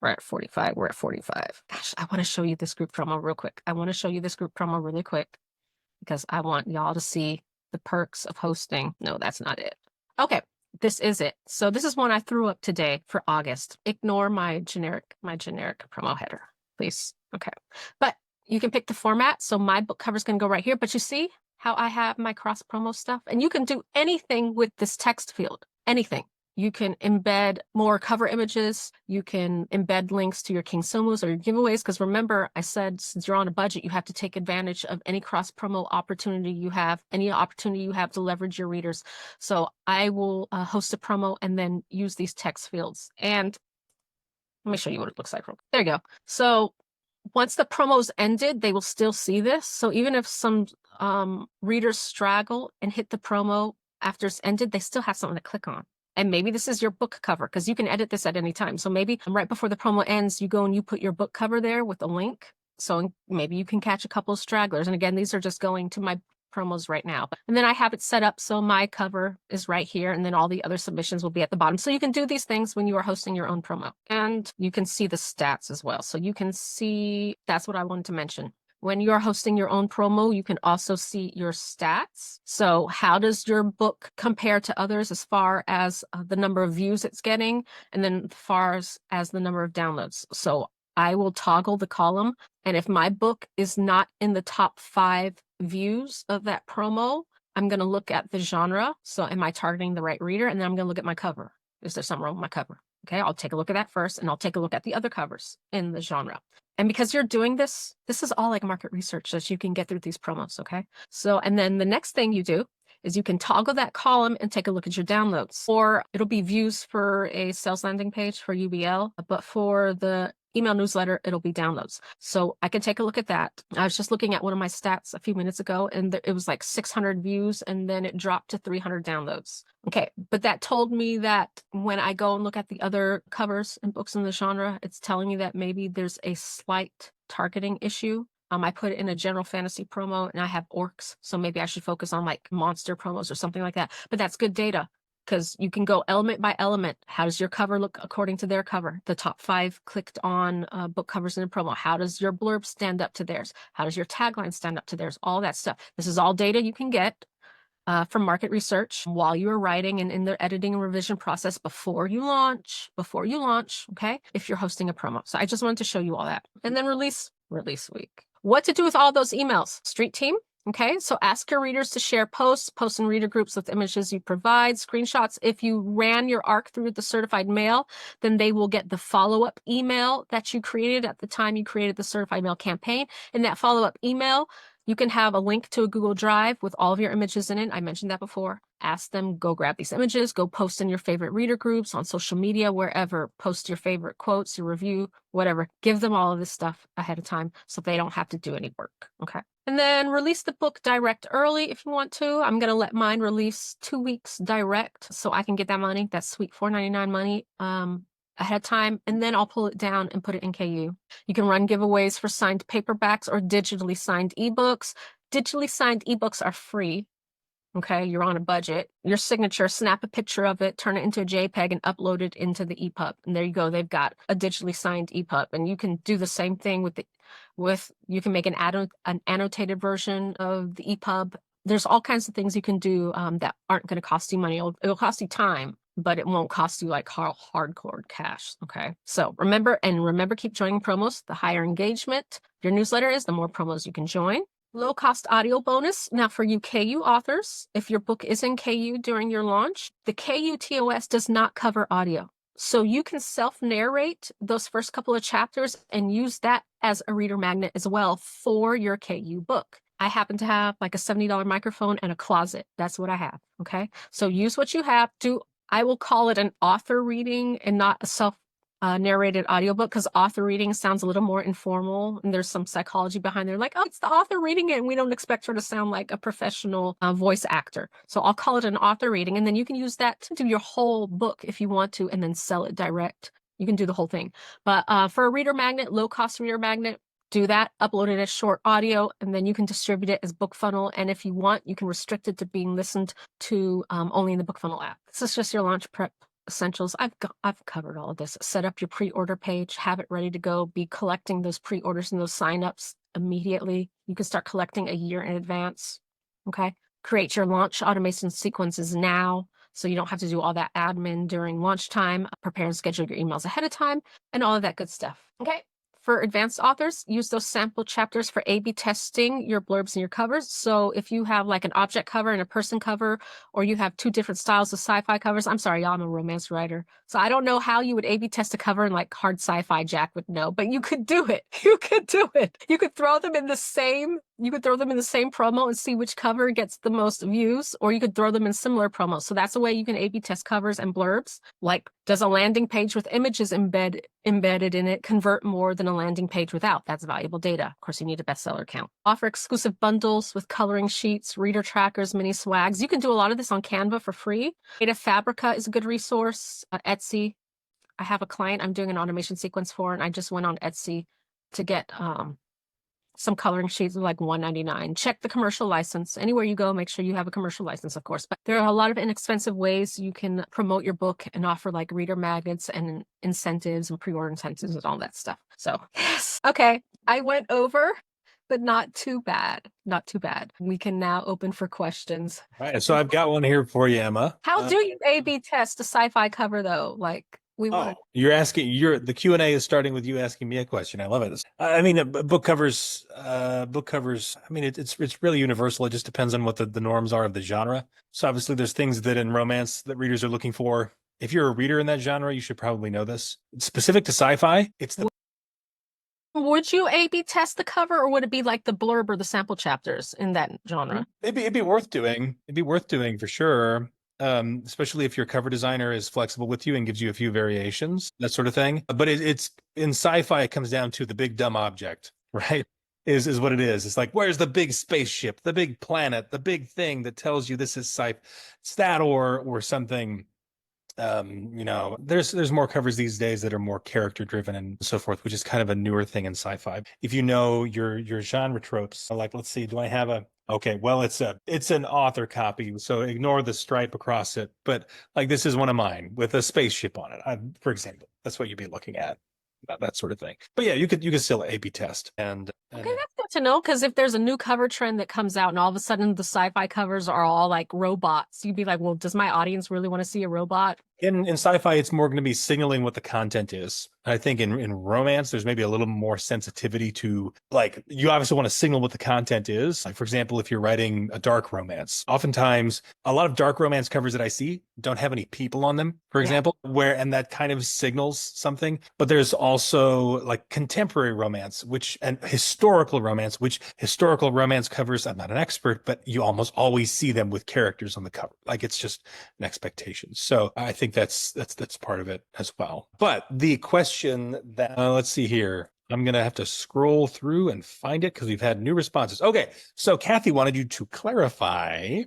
We're at 45. We're at 45. Gosh, I want to show you this group promo real quick. I want to show you this group promo really quick because I want y'all to see the perks of hosting. No, that's not it. Okay, this is it. So this is one I threw up today for August. Ignore my generic promo header, please. Okay, but you can pick the format. So my book cover is going to go right here. But you see how I have my cross promo stuff, and you can do anything with this text field. Anything. You can embed more cover images. You can embed links to your King Somus or your giveaways. Because remember, I said, since you're on a budget, you have to take advantage of any cross promo opportunity you have, any opportunity you have to leverage your readers. So I will host a promo and then use these text fields. And let me show you what it looks like. There you go. So once the promo's ended, they will still see this. So even if some readers straggle and hit the promo after it's ended, they still have something to click on. And maybe this is your book cover, because you can edit this at any time. So maybe right before the promo ends, you go and you put your book cover there with a link. So maybe you can catch a couple of stragglers. And again, these are just going to my promos right now. And then I have it set up so my cover is right here, and then all the other submissions will be at the bottom. So you can do these things when you are hosting your own promo. And you can see the stats as well. So you can see, that's what I wanted to mention. When you are hosting your own promo, you can also see your stats. So how does your book compare to others as far as the number of views it's getting, and then as far as the number of downloads? So I will toggle the column, and if my book is not in the top 5 views of that promo, I'm going to look at the genre. So am I targeting the right reader? And then I'm going to look at my cover. Is there something wrong with my cover? Okay, I'll take a look at that first, and I'll take a look at the other covers in the genre. And because you're doing this, this is all like market research that you can get through these promos, okay? So, and then the next thing you do is you can toggle that column and take a look at your downloads. Or it'll be views for a sales landing page for UBL, but for the email newsletter, it'll be downloads. So I can take a look at that. I was just looking at one of my stats a few minutes ago, and it was like 600 views, and then it dropped to 300 downloads. Okay, but that told me that when I go and look at the other covers and books in the genre, it's telling me that maybe there's a slight targeting issue. I put it in a general fantasy promo, and I have orcs, so maybe I should focus on like monster promos or something like that. But that's good data, because you can go element by element. How does your cover look according to their cover? The top 5 clicked on book covers in a promo. How does your blurb stand up to theirs? How does your tagline stand up to theirs? All that stuff. This is all data you can get from market research while you are writing and in the editing and revision process before you launch, okay? If you're hosting a promo. So I just wanted to show you all that. And then release week. What to do with all those emails? Street team. Okay, so ask your readers to share posts in reader groups with images you provide, screenshots. If you ran your ARC through the certified mail, then they will get the follow-up email that you created at the time you created the certified mail campaign. In that follow-up email, you can have a link to a Google Drive with all of your images in it. I mentioned that before. Ask them, go grab these images, go post in your favorite reader groups, on social media, wherever. Post your favorite quotes, your review, whatever. Give them all of this stuff ahead of time so they don't have to do any work, okay? And then release the book direct early if you want to. I'm going to let mine release 2 weeks direct so I can get that money, that sweet $4.99 money, ahead of time, and then I'll pull it down and put it in KU. You can run giveaways for signed paperbacks or digitally signed ebooks. Digitally signed ebooks are free. Okay, you're on a budget. Your signature, snap a picture of it, turn it into a JPEG, and upload it into the EPUB. And there you go. They've got a digitally signed EPUB. And you can do the same thing you can make an annotated version of the EPUB. There's all kinds of things you can do that aren't going to cost you money. It'll cost you time, but it won't cost you like hardcore cash. Okay, so remember, keep joining promos. The higher engagement your newsletter is, the more promos you can join. Low cost audio bonus. Now for you KU authors, if your book is in KU during your launch, the KU TOS does not cover audio. So you can self-narrate those first couple of chapters and use that as a reader magnet as well for your KU book. I happen to have like a $70 microphone and a closet. That's what I have. Okay. So use what you have. I will call it an author reading and not a self narrated audiobook, because author reading sounds a little more informal and there's some psychology behind there. Like, oh, it's the author reading it, and we don't expect her to sound like a professional voice actor. So I'll call it an author reading, and then you can use that to do your whole book if you want to, and then sell it direct. You can do the whole thing. But for a reader magnet, low cost reader magnet, do that, upload it as short audio, and then you can distribute it as BookFunnel. And if you want, you can restrict it to being listened to only in the BookFunnel app. This is just your launch prep essentials. I've covered all of this. Set up your pre-order page, have it ready to go, be collecting those pre-orders and those signups immediately. You can start collecting a year in advance. Okay. Create your launch automation sequences now, so you don't have to do all that admin during launch time. Prepare and schedule your emails ahead of time and all of that good stuff. Okay. For advanced authors, use those sample chapters for A/B testing your blurbs and your covers. So if you have like an object cover and a person cover, or you have two different styles of sci-fi covers, I'm sorry, y'all, I'm a romance writer, so I don't know how you would A/B test a cover in like hard sci-fi. Jack would know, but you could do it. You could do it. You could throw them in the same promo and see which cover gets the most views, or you could throw them in similar promos. So that's a way you can A/B test covers and blurbs. Like, does a landing page with images embedded in it convert more than a landing page without? That's valuable data. Of course, you need a bestseller count. Offer exclusive bundles with coloring sheets, reader trackers, mini swags. You can do a lot of this on Canva for free. Data Fabrica is a good resource. Etsy. I have a client I'm doing an automation sequence for, and I just went on Etsy to get some coloring sheets are like $1.99. Check the commercial license. Anywhere you go, make sure you have a commercial license, of course. But there are a lot of inexpensive ways you can promote your book and offer like reader magnets and incentives and pre-order incentives and all that stuff. So, yes. Okay. I went over, but not too bad. Not too bad. We can now open for questions. All right. So I've got one here for you, Emma. How do you A/B test a sci-fi cover though? Like, you're asking, the Q&A is starting with you asking me a question. I love it. I mean, book covers, I mean, it's really universal. It just depends on what the norms are of the genre. So obviously there's things that in romance that readers are looking for. If you're a reader in that genre, you should probably know this. It's specific to sci-fi. Would you A/B test the cover, or would it be like the blurb or the sample chapters in that genre? It'd be worth doing. It'd be worth doing for sure. Especially if your cover designer is flexible with you and gives you a few variations, that sort of thing. But it's in sci-fi, it comes down to the big dumb object, right? Is what it is. It's like, where's the big spaceship, the big planet, the big thing that tells you this is sci-fi? It's that or something. There's more covers these days that are more character driven and so forth, which is kind of a newer thing in sci-fi. If you know your genre tropes, like, let's see, do I have okay, well, it's an author copy, so ignore the stripe across it. But like, this is one of mine with a spaceship on it, for example. That's what you'd be looking at, that sort of thing. But yeah, you could still A/B test. And okay, that's good to know, because if there's a new cover trend that comes out and all of a sudden the sci-fi covers are all like robots, you'd be like, well, does my audience really want to see a robot? In sci-fi, it's more going to be signaling what the content is. I think in romance, there's maybe a little more sensitivity to, like, you obviously want to signal what the content is. Like, for example, if you're writing a dark romance, oftentimes a lot of dark romance covers that I see don't have any people on them, for example, and that kind of signals something. But there's also like contemporary romance, and historical romance, which historical romance covers, I'm not an expert, but you almost always see them with characters on the cover. Like, it's just an expectation. So I think that's part of it as well. But the question that let's see here, I'm gonna have to scroll through and find it because we've had new responses. Okay, so Kathy wanted you to clarify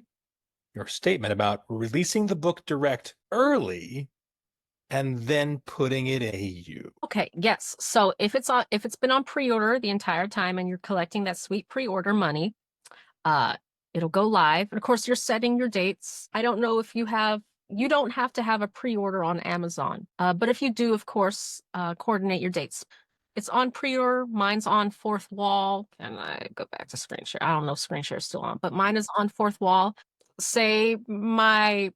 your statement about releasing the book direct early and then putting it AU. Okay, yes. So if it's been on pre-order the entire time and you're collecting that sweet pre-order money, it'll go live. And of course, you're setting your dates. I don't know if you don't have to have a pre-order on Amazon. But if you do, of course, coordinate your dates. It's on pre-order. Mine's on fourth wall. And I go back to screen share. I don't know if screen share is still on, but mine is on fourth wall. Say my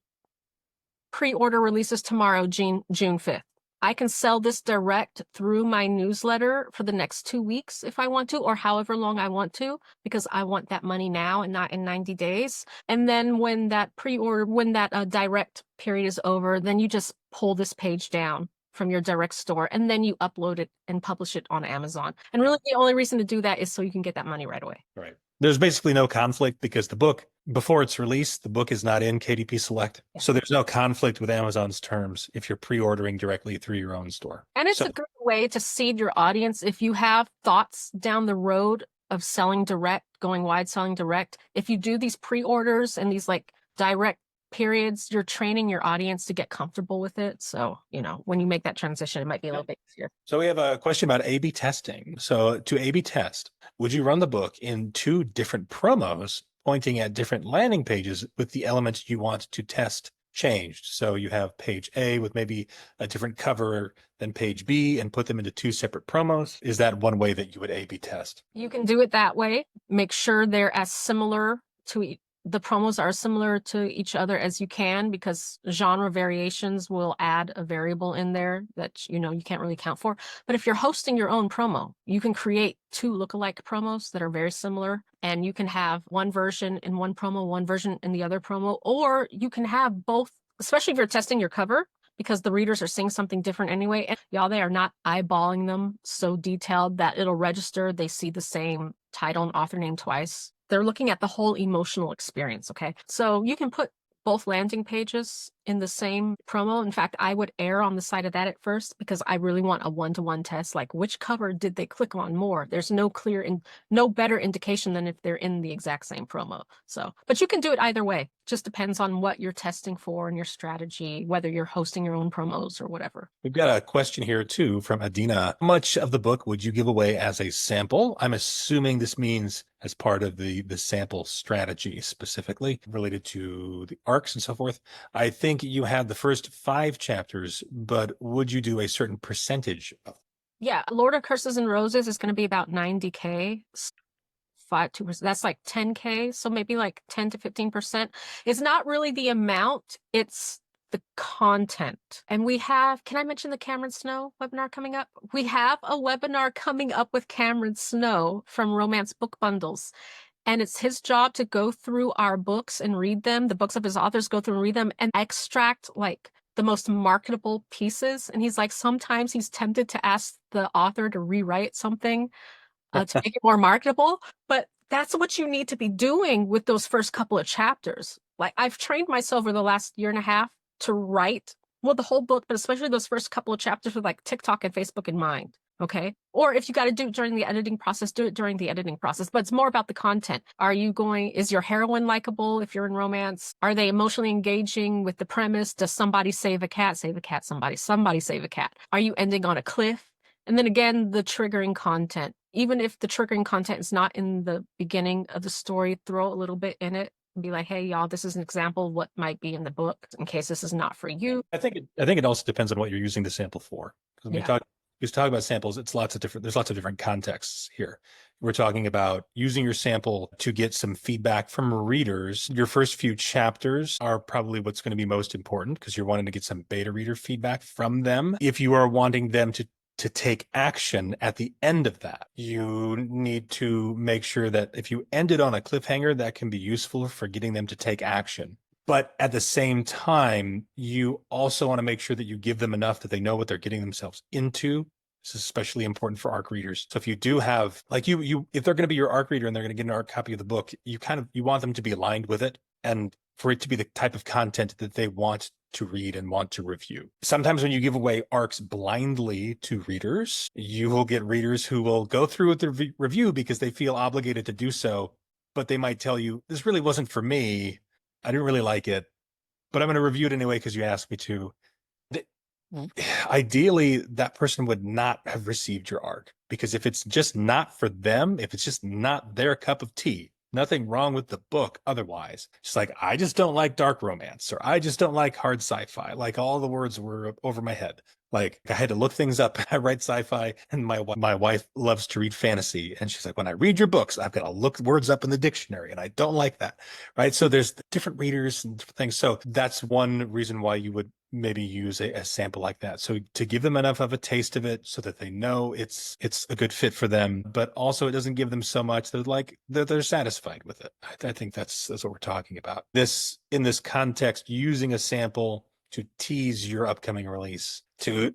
pre-order releases tomorrow, June 5th. I can sell this direct through my newsletter for the next 2 weeks if I want to, or however long I want to, because I want that money now and not in 90 days. And then when that direct period is over, then you just pull this page down from your direct store and then you upload it and publish it on Amazon. And really the only reason to do that is so you can get that money right away. Right. There's basically no conflict because the book, before it's released, the book is not in KDP Select. Yeah. So there's no conflict with Amazon's terms if you're pre-ordering directly through your own store. And it's So a good way to seed your audience. If you have thoughts down the road of selling direct, going wide, selling direct, if you do these pre-orders and these like direct periods, you're training your audience to get comfortable with it. So, when you make that transition, it might be a little bit easier. So we have a question about A/B testing. So to A/B test, would you run the book in two different promos pointing at different landing pages with the elements you want to test changed? So you have page A with maybe a different cover than page B and put them into two separate promos. Is that one way that you would A/B test? You can do it that way. Make sure they're as similar to the promos are similar to each other as you can, because genre variations will add a variable in there that you can't really account for. But if you're hosting your own promo, you can create two lookalike promos that are very similar, and you can have one version in one promo, one version in the other promo, or you can have both, especially if you're testing your cover, because the readers are seeing something different anyway. And y'all, they are not eyeballing them so detailed that it'll register they see the same title and author name twice. They're looking at the whole emotional experience, okay? So you can put both landing pages in the same promo. In fact, I would err on the side of that at first, because I really want a one-to-one test. Like, which cover did they click on more? There's no clear and no better indication than if they're in the exact same promo. So, but you can do it either way. Just depends on what you're testing for and your strategy, whether you're hosting your own promos or whatever. We've got a question here too from Adina. How much of the book would you give away as a sample? I'm assuming this means as part of the sample strategy, specifically related to the arcs and so forth. I think you had the first 5 chapters, but would you do a certain percentage of? Yeah, Lord of Curses and Roses is going to be about 90K. 2%, that's like 10K, so maybe like 10 to 15%. It's not really the amount, it's the content. And we have, can I mention the Cameron Snow webinar coming up? We have a webinar coming up with Cameron Snow from Romance Book Bundles. And it's his job to go through our books and read them, the books of his authors, go through and read them and extract like the most marketable pieces. And he's like, sometimes he's tempted to ask the author to rewrite something to make it more marketable. But that's what you need to be doing with those first couple of chapters. Like, I've trained myself over the last year and a half to write, well, the whole book, but especially those first couple of chapters with like TikTok and Facebook in mind. Okay. Or if you got to do it during the editing process, do it during the editing process. But it's more about the content. Is your heroine likable if you're in romance? Are they emotionally engaging with the premise? Does somebody save a cat? Save a cat, somebody save a cat. Are you ending on a cliff? And then again, the triggering content. Even if the triggering content is not in the beginning of the story, throw a little bit in it and be like, hey, y'all, this is an example of what might be in the book in case this is not for you. I think it also depends on what you're using the sample for. Because when we talk about samples, there's lots of different contexts here. We're talking about using your sample to get some feedback from readers. Your first few chapters are probably what's going to be most important because you're wanting to get some beta reader feedback from them. If you are wanting them to take action at the end of that, you need to make sure that if you end it on a cliffhanger, that can be useful for getting them to take action. But at the same time, you also want to make sure that you give them enough that they know what they're getting themselves into. This is especially important for ARC readers. So if you do have, like if they're going to be your ARC reader and they're going to get an ARC copy of the book, you want them to be aligned with it and for it to be the type of content that they want to read and want to review. Sometimes when you give away ARCs blindly to readers, you will get readers who will go through with the review because they feel obligated to do so, but they might tell you, this really wasn't for me. I didn't really like it, but I'm going to review it anyway because you asked me to. Ideally, that person would not have received your ARC because if it's just not for them, if it's just not their cup of tea, nothing wrong with the book otherwise. It's like, I just don't like dark romance or I just don't like hard sci-fi. Like all the words were over my head. Like I had to look things up. I write sci-fi and my wife loves to read fantasy. And she's like, when I read your books, I've got to look words up in the dictionary and I don't like that. Right. So there's different readers and different things. So that's one reason why you would maybe use a sample like that. So to give them enough of a taste of it so that they know it's a good fit for them, but also it doesn't give them so much that they're satisfied with it. I think that's what we're talking about. In this context, using a sample to tease your upcoming release, to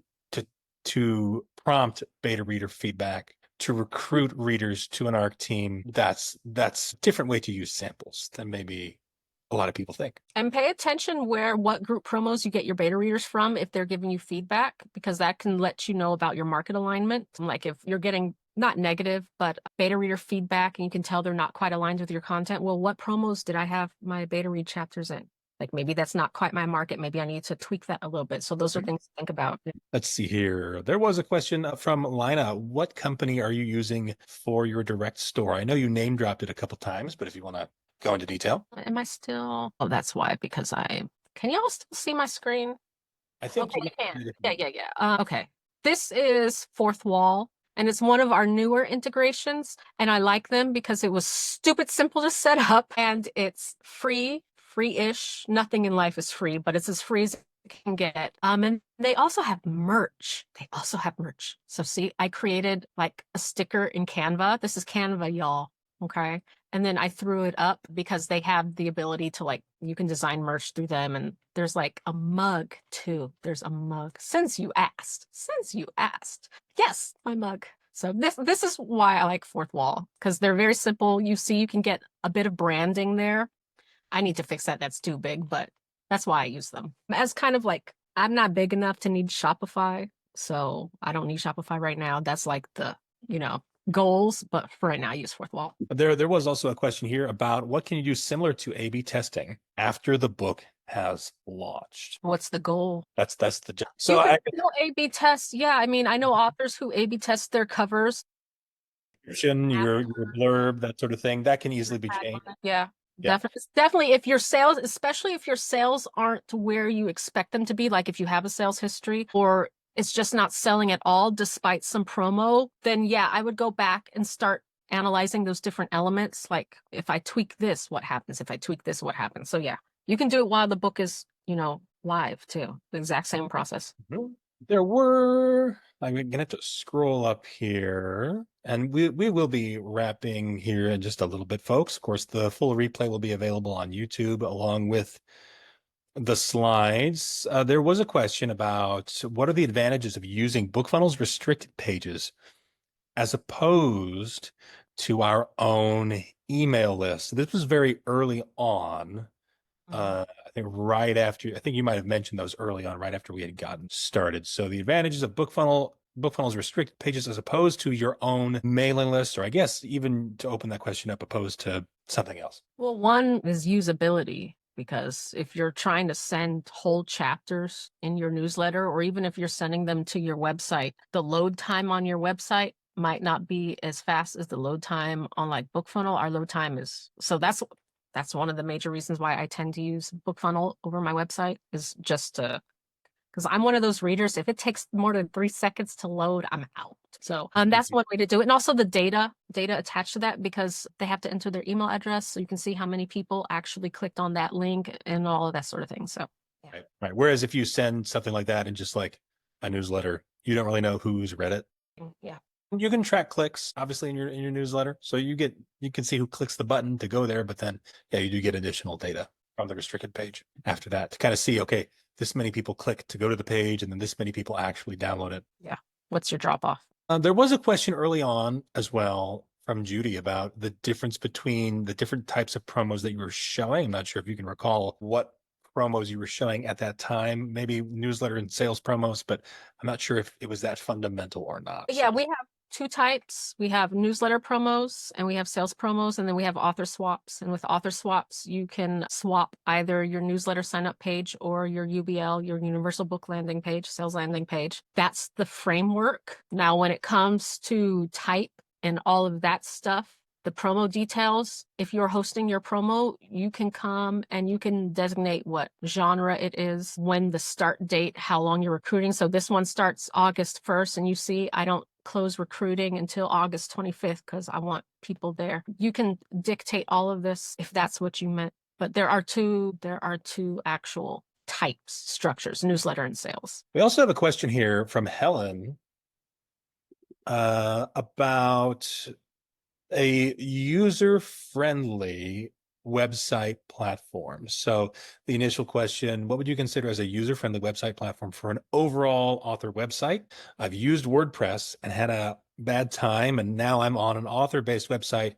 prompt beta reader feedback, to recruit readers to an ARC team, that's a different way to use samples than maybe a lot of people think. And pay attention what group promos you get your beta readers from if they're giving you feedback, because that can let you know about your market alignment. Like if you're getting not negative, but beta reader feedback and you can tell they're not quite aligned with your content. Well, what promos did I have my beta read chapters in? Like maybe that's not quite my market. Maybe I need to tweak that a little bit. So those are things to think about. Let's see here. There was a question from Lina. What company are you using for your direct store? I know you name dropped it a couple times, but if you want to go into detail. Am I still? Oh, that's why, because can y'all still see my screen? I think Okay, you can. yeah. Yeah. Okay. This is Fourth Wall, and it's one of our newer integrations, and I like them because it was stupid simple to set up, and it's free-ish. Nothing in life is free, but it's as free as you can get. And they also have merch. So see, I created like a sticker in Canva. This is Canva, y'all. Okay. And then I threw it up because they have the ability to like, you can design merch through them. And there's like a mug too. There's a mug. Since you asked. Yes, my mug. So this is why I like Fourth Wall, because they're very simple. You see, you can get a bit of branding there. I need to fix that. That's too big, but that's why I use them. As kind of like, I'm not big enough to need Shopify. So I don't need Shopify right now. That's like the, goals, but for right now, I use Fourth Wall. There was also a question here about what can you do similar to A/B testing after the book has launched. What's the goal? That's the so I can A/B test. Yeah, I mean, I know authors who A/B test their covers, your blurb, that sort of thing. That can easily be changed. Yeah. Definitely if your sales, especially if your sales aren't where you expect them to be, like if you have a sales history or it's just not selling at all despite some promo, then yeah, I would go back and start analyzing those different elements. Like if I tweak this, what happens? If I tweak this, what happens? So yeah, you can do it while the book is, live too. The exact same process. There were, I'm going to have to scroll up here, and we will be wrapping here in just a little bit, folks. Of course, the full replay will be available on YouTube along with the slides. There was a question about what are the advantages of using BookFunnel's restricted pages as opposed to our own email list. This was very early on. I think you might have mentioned those early on, right after we had gotten started. So the advantages of BookFunnel's restricted pages as opposed to your own mailing list, or I guess even to open that question up, opposed to something else. Well, one is usability, because if you're trying to send whole chapters in your newsletter, or even if you're sending them to your website, the load time on your website might not be as fast as the load time on like BookFunnel. Our load time is, so that's one of the major reasons why I tend to use BookFunnel over my website, is just because I'm one of those readers. If it takes more than 3 seconds to load, I'm out. So that's one way to do it. And also the data attached to that, because they have to enter their email address. So you can see how many people actually clicked on that link and all of that sort of thing. So, yeah. Right. Whereas if you send something like that in just like a newsletter, you don't really know who's read it. Yeah. You can track clicks, obviously, in your newsletter. So you can see who clicks the button to go there, but then yeah, you do get additional data from the restricted page after that to kind of see, okay, this many people click to go to the page, and then this many people actually download it. Yeah. What's your drop off? There was a question early on as well from Judy about the difference between the different types of promos that you were showing. I'm not sure if you can recall what promos you were showing at that time, maybe newsletter and sales promos, but I'm not sure if it was that fundamental or not. Yeah, we have two types. We have newsletter promos and we have sales promos, and then we have author swaps. And with author swaps, you can swap either your newsletter sign up page or your UBL, your universal book landing page, sales landing page. That's the framework. Now, when it comes to type and all of that stuff, the promo details, if you're hosting your promo, you can come and you can designate what genre it is, when the start date, how long you're recruiting. So this one starts August 1st, and you see I don't close recruiting until August 25th because I want people there. You can dictate all of this if that's what you meant. But there are two actual types, structures, newsletter and sales. We also have a question here from Helen about a user-friendly website platform. So the initial question, what would you consider as a user-friendly website platform for an overall author website? I've used WordPress and had a bad time, and now I'm on an author-based website,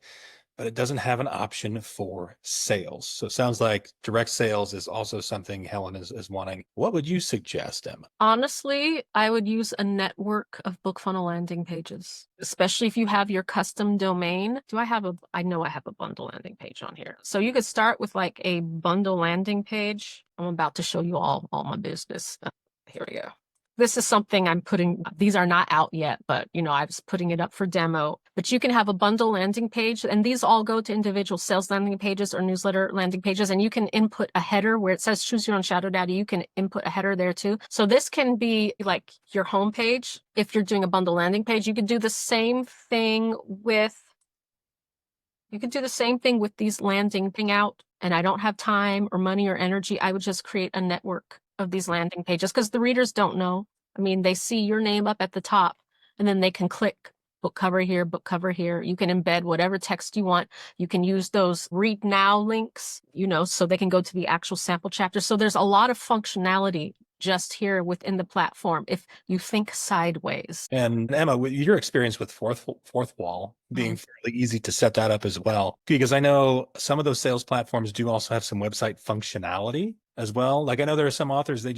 but it doesn't have an option for sales. So it sounds like direct sales is also something Helen is wanting. What would you suggest, Emma? Honestly, I would use a network of BookFunnel landing pages, especially if you have your custom domain. I know I have a bundle landing page on here. So you could start with like a bundle landing page. I'm about to show you all my business. Here we go. This is something these are not out yet, but I was putting it up for demo. But you can have a bundle landing page, and these all go to individual sales landing pages or newsletter landing pages, and you can input a header where it says choose your own shadow daddy. You can input a header there too. So this can be like your home page. If you're doing a bundle landing page, you could do the same thing with these landing thing out. And I don't have time or money or energy. I would just create a network of these landing pages because the readers don't know. I mean, they see your name up at the top and then they can click book cover here, book cover here. You can embed whatever text you want. You can use those read now links, so they can go to the actual sample chapter. So there's a lot of functionality just here within the platform if you think sideways. And Emma, with your experience with fourth wall being fairly easy to set that up as well, because I know some of those sales platforms do also have some website functionality as well. Like I know there are some authors, they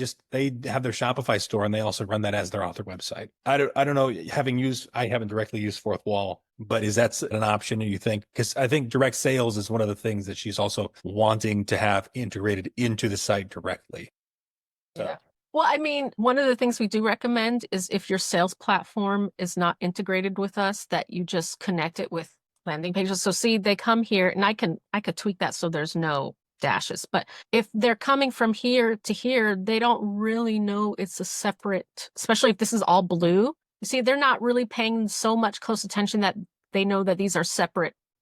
have their Shopify store and they also run that as their author website. I don't know, I haven't directly used fourth wall, but is that an option you think? Because I think direct sales is one of the things that she's also wanting to have integrated into the site directly. So. Yeah. Well, I mean, one of the things we do recommend is if your sales platform is not integrated with us, that you just connect it with landing pages. So see, they come here and I could tweak that so there's no dashes. But if they're coming from here to here, they don't really know it's a separate, especially if this is all blue. You see, they're not really paying so much close attention that they know that these are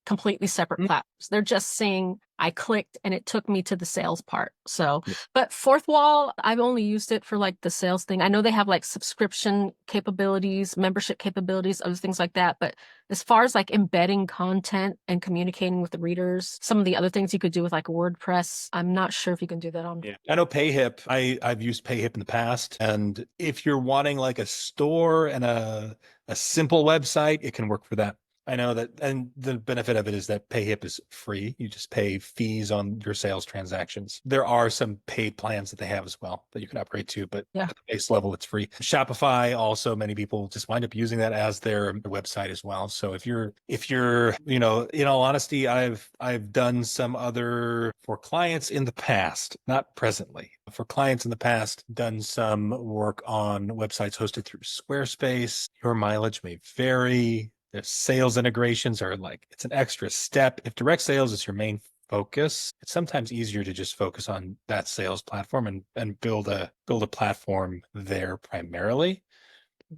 completely separate platforms. They're just saying, I clicked and it took me to the sales part. So, but fourth wall, I've only used it for like the sales thing. I know they have like subscription capabilities, membership capabilities, other things like that. But as far as like embedding content and communicating with the readers, some of the other things you could do with like WordPress, I'm not sure if you can do that on. Yeah. I know PayHip. I've used PayHip in the past. And if you're wanting like a store and a simple website, it can work for that. I know that, and the benefit of it is that PayHip is free. You just pay fees on your sales transactions. There are some paid plans that they have as well that you can upgrade to, but at the base level, it's free. Shopify also, many people just wind up using that as their website as well. So if you're, in all honesty, I've done some other for clients in the past, not presently. For clients in the past, done some work on websites hosted through Squarespace. Your mileage may vary. The sales integrations are like, it's an extra step. If direct sales is your main focus, it's sometimes easier to just focus on that sales platform and build a platform there primarily.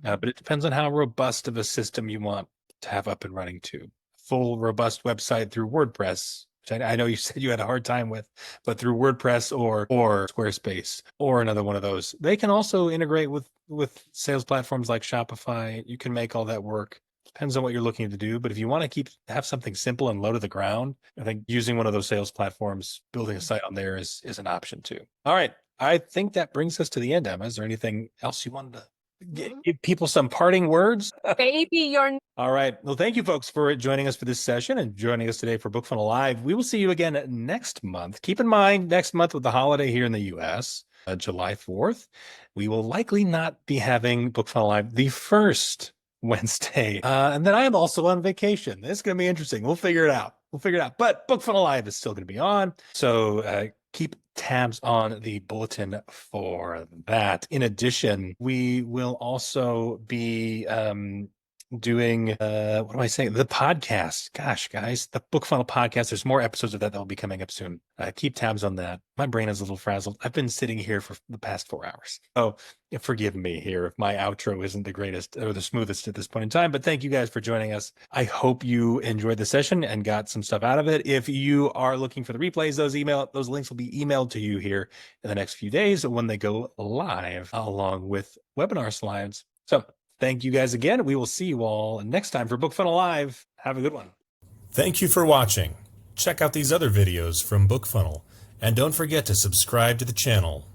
But it depends on how robust of a system you want to have up and running too. Full robust website through WordPress, which I know you said you had a hard time with, but through WordPress or Squarespace or another one of those. They can also integrate with sales platforms like Shopify. You can make all that work. Depends on what you're looking to do. But if you want to have something simple and low to the ground, I think using one of those sales platforms, building a site on there is an option too. All right. I think that brings us to the end, Emma. Is there anything else you wanted to give people some parting words? Baby, you're... All right. Well, thank you, folks, for joining us for this session and joining us today for BookFunnel Live. We will see you again next month. Keep in mind, next month with the holiday here in the U.S., July 4th, we will likely not be having BookFunnel Live the first Wednesday. And then I am also on vacation. It's going to be interesting. We'll figure it out. But BookFunnel Live is still going to be on. So keep tabs on the bulletin for that. In addition, we will also be doing what am I saying? The podcast. Gosh, guys, the BookFunnel podcast. There's more episodes of that will be coming up soon. Keep tabs on that. My brain is a little frazzled. I've been sitting here for the past 4 hours. Oh, forgive me here if my outro isn't the greatest or the smoothest at this point in time, but thank you guys for joining us. I hope you enjoyed the session and got some stuff out of it. If you are looking for the replays, those links will be emailed to you here in the next few days when they go live along with webinar slides. So thank you guys again. We will see you all next time for BookFunnel Live. Have a good one. Thank you for watching. Check out these other videos from BookFunnel, and don't forget to subscribe to the channel.